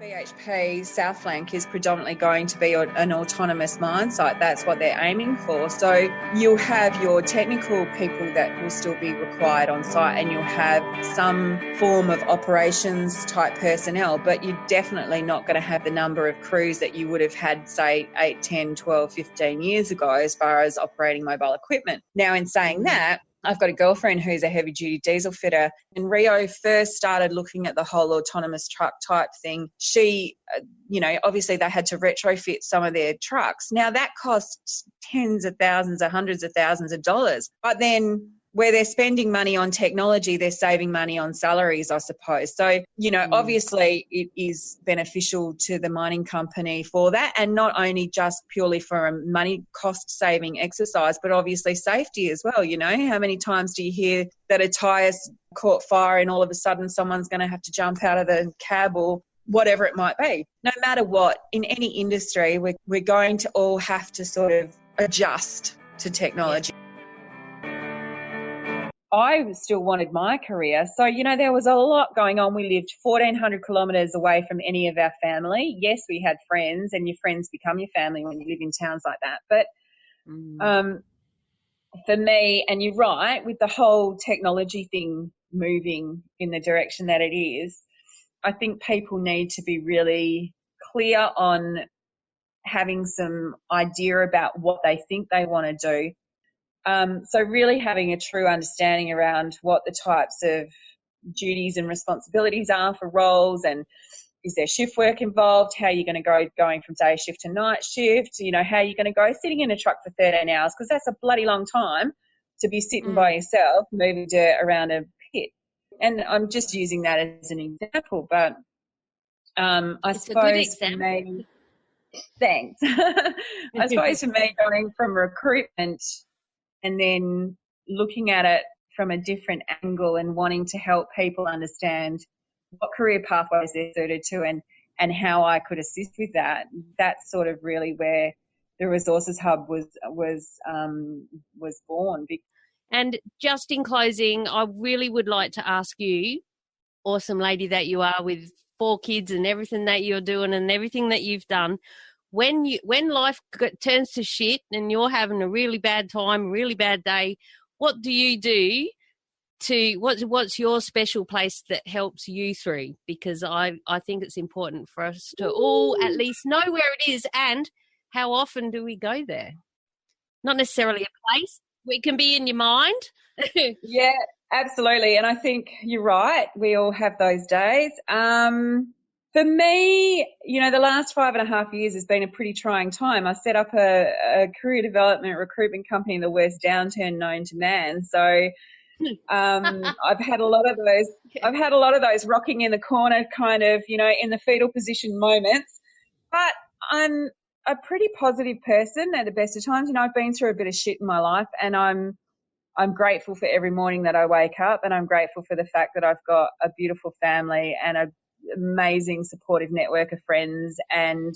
BHP Southflank is predominantly going to be an autonomous mine site. That's what they're aiming for. So you'll have your technical people that will still be required on site, and you'll have some form of operations type personnel, but you're definitely not going to have the number of crews that you would have had, say, 8, 10, 12, 15 years ago as far as operating mobile equipment. Now, in saying that, I've got a girlfriend who's a heavy-duty diesel fitter. When Rio first started looking at the whole autonomous truck type thing, she, obviously they had to retrofit some of their trucks. Now, that costs tens of thousands or hundreds of thousands of dollars. But then where they're spending money on technology, they're saving money on salaries, I suppose. So, obviously it is beneficial to the mining company for that, and not only just purely for a money cost-saving exercise, but obviously safety as well. How many times do you hear that a tyre's caught fire and all of a sudden someone's going to have to jump out of the cab or whatever it might be? No matter what, in any industry, we're going to all have to sort of adjust to technology. I still wanted my career. So, there was a lot going on. We lived 1,400 kilometres away from any of our family. Yes, we had friends, and your friends become your family when you live in towns like that. But for me, and you're right, with the whole technology thing moving in the direction that it is, I think people need to be really clear on having some idea about what they think they want to do. So really having a true understanding around what the types of duties and responsibilities are for roles, and is there shift work involved? How are you going to go going from day shift to night shift? You know, how are you going to go sitting in a truck for 13 hours? Because that's a bloody long time to be sitting by yourself, moving dirt around a pit. And I'm just using that as an example, but I suppose for me, thanks. I suppose for me, going from recruitment and then looking at it from a different angle and wanting to help people understand what career pathways they're suited to and how I could assist with that. That's sort of really where the Resources Hub was born. And just in closing, I really would like to ask you, awesome lady that you are with 4 kids and everything that you're doing and everything that you've done, when life turns to shit and you're having a really bad time, really bad day, what do you do what's your special place that helps you through? Because I think it's important for us to all at least know where it is and how often do we go there. Not necessarily a place. It can be in your mind. Yeah, absolutely. And I think you're right. We all have those days. For me, you know, the last 5.5 years has been a pretty trying time. I set up a career development recruitment company in the worst downturn known to man. So I've had a lot of those. I've had a lot of those rocking in the corner, kind of, you know, in the fetal position moments. But I'm a pretty positive person at the best of times. You know, I've been through a bit of shit in my life, and I'm grateful for every morning that I wake up, and I'm grateful for the fact that I've got a beautiful family and an amazing supportive network of friends, and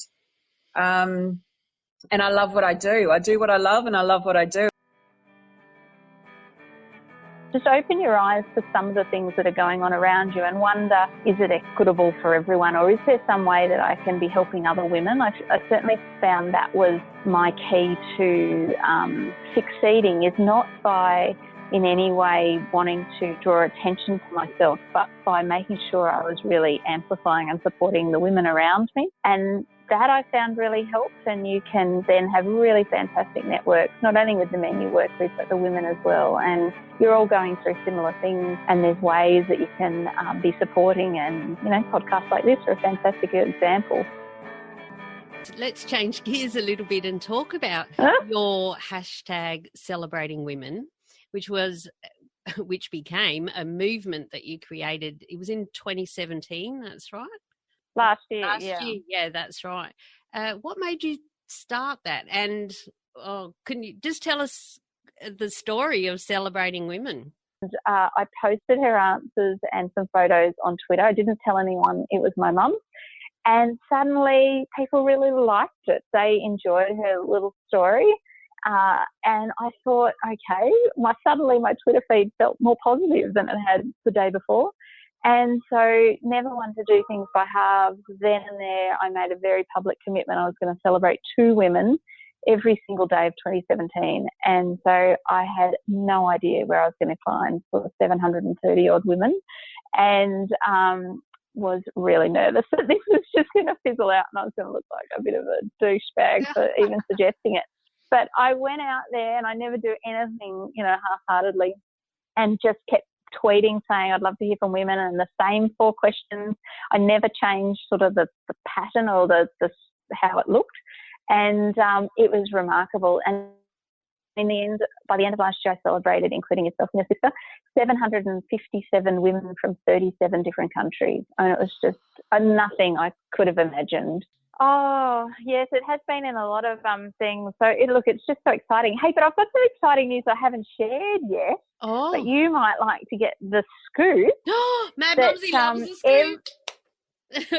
I love what I do. I do what I love, and I love what I do. Just open your eyes to some of the things that are going on around you and wonder, is it equitable for everyone, or is there some way that I can be helping other women? I certainly found that was my key to succeeding, is not by in any way wanting to draw attention to myself, but by making sure I was really amplifying and supporting the women around me. And that I found really helps, and you can then have really fantastic networks, not only with the men you work with, but the women as well. And you're all going through similar things, and there's ways that you can be supporting, and, you know, podcasts like this are a fantastic example. Let's change gears a little bit and talk about your hashtag Celebrating Women, which became a movement that you created. It was in 2017, that's right? Last year, yeah, that's right. What made you start that? And can you just tell us the story of Celebrating Women? I posted her answers and some photos on Twitter. I didn't tell anyone it was my mum. And suddenly people really liked it. They enjoyed her little story. And I thought, okay, suddenly my Twitter feed felt more positive than it had the day before. And so never wanted to do things by halves. Then and there, I made a very public commitment. I was going to celebrate 2 women every single day of 2017. And so I had no idea where I was going to find sort of 730 odd women, and was really nervous that this was just going to fizzle out and I was going to look like a bit of a douchebag for even suggesting it. But I went out there, and I never do anything, you know, half-heartedly, and just kept tweeting saying I'd love to hear from women, and the same 4 questions. I never changed sort of the pattern or the how it looked, and it was remarkable. And in the end, by the end of last year, I celebrated, including yourself and your sister, 757 women from 37 different countries, and it was just nothing I could have imagined. Oh, yes, it has been in a lot of things. So, it's just so exciting. Hey, but I've got some exciting news I haven't shared yet. Oh. But you might like to get the scoop. Mad Mumzie loves the scoop.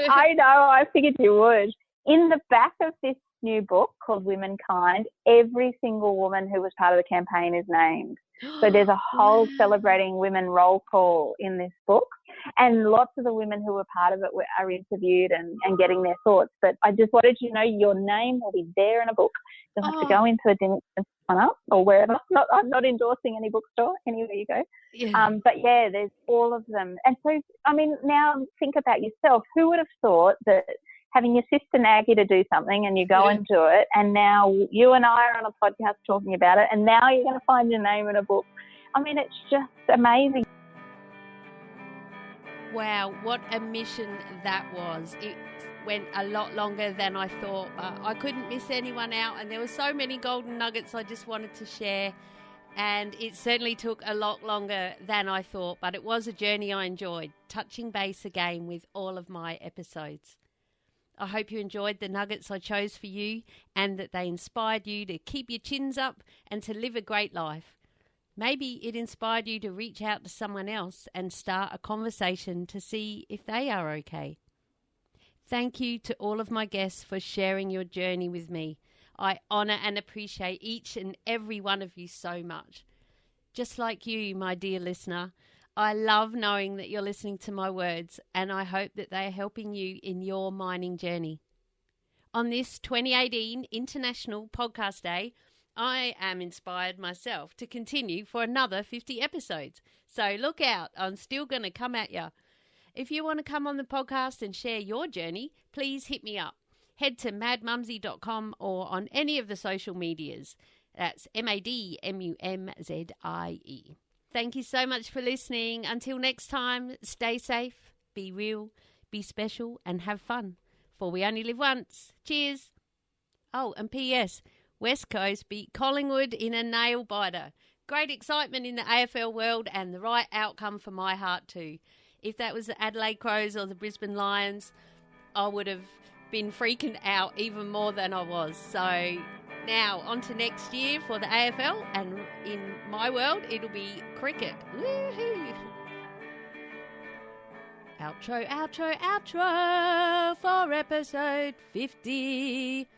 I know, I figured you would. In the back of this new book called Womankind, every single woman who was part of the campaign is named. So there's a whole Celebrating Women roll call in this book, and lots of the women who were part of it are interviewed and getting their thoughts. But I just wanted you to know your name will be there in a book. You'll have to go into a dinner and sign up, or wherever. I'm not endorsing any bookstore, anywhere you go. Yeah. But yeah, there's all of them. And so, I mean, now think about yourself. Who would have thought that having your sister nag you to do something and you go and do it, and now you and I are on a podcast talking about it, and now you're going to find your name in a book. I mean, it's just amazing. Wow, what a mission that was. went a lot longer than I thought, but I couldn't miss anyone out, and there were so many golden nuggets I just wanted to share, and it certainly took a lot longer than I thought, but it was a journey I enjoyed, touching base again with all of my episodes. I hope you enjoyed the nuggets I chose for you and that they inspired you to keep your chins up and to live a great life. Maybe it inspired you to reach out to someone else and start a conversation to see if they are okay. Thank you to all of my guests for sharing your journey with me. I honour and appreciate each and every one of you so much. Just like you, my dear listener, I love knowing that you're listening to my words, and I hope that they are helping you in your mining journey. On this 2018 International Podcast Day, I am inspired myself to continue for another 50 episodes. So look out, I'm still going to come at you. If you want to come on the podcast and share your journey, please hit me up. Head to madmumzie.com or on any of the social medias. That's MADMUMZIE. Thank you so much for listening. Until next time, stay safe, be real, be special, and have fun. For we only live once. Cheers. Oh, and P.S. West Coast beat Collingwood in a nail-biter. Great excitement in the AFL world and the right outcome for my heart too. If that was the Adelaide Crows or the Brisbane Lions, I would have been freaking out even more than I was. So now, on to next year for the AFL, and in my world, it'll be cricket. Woohoo! Outro, outro, outro for episode 50.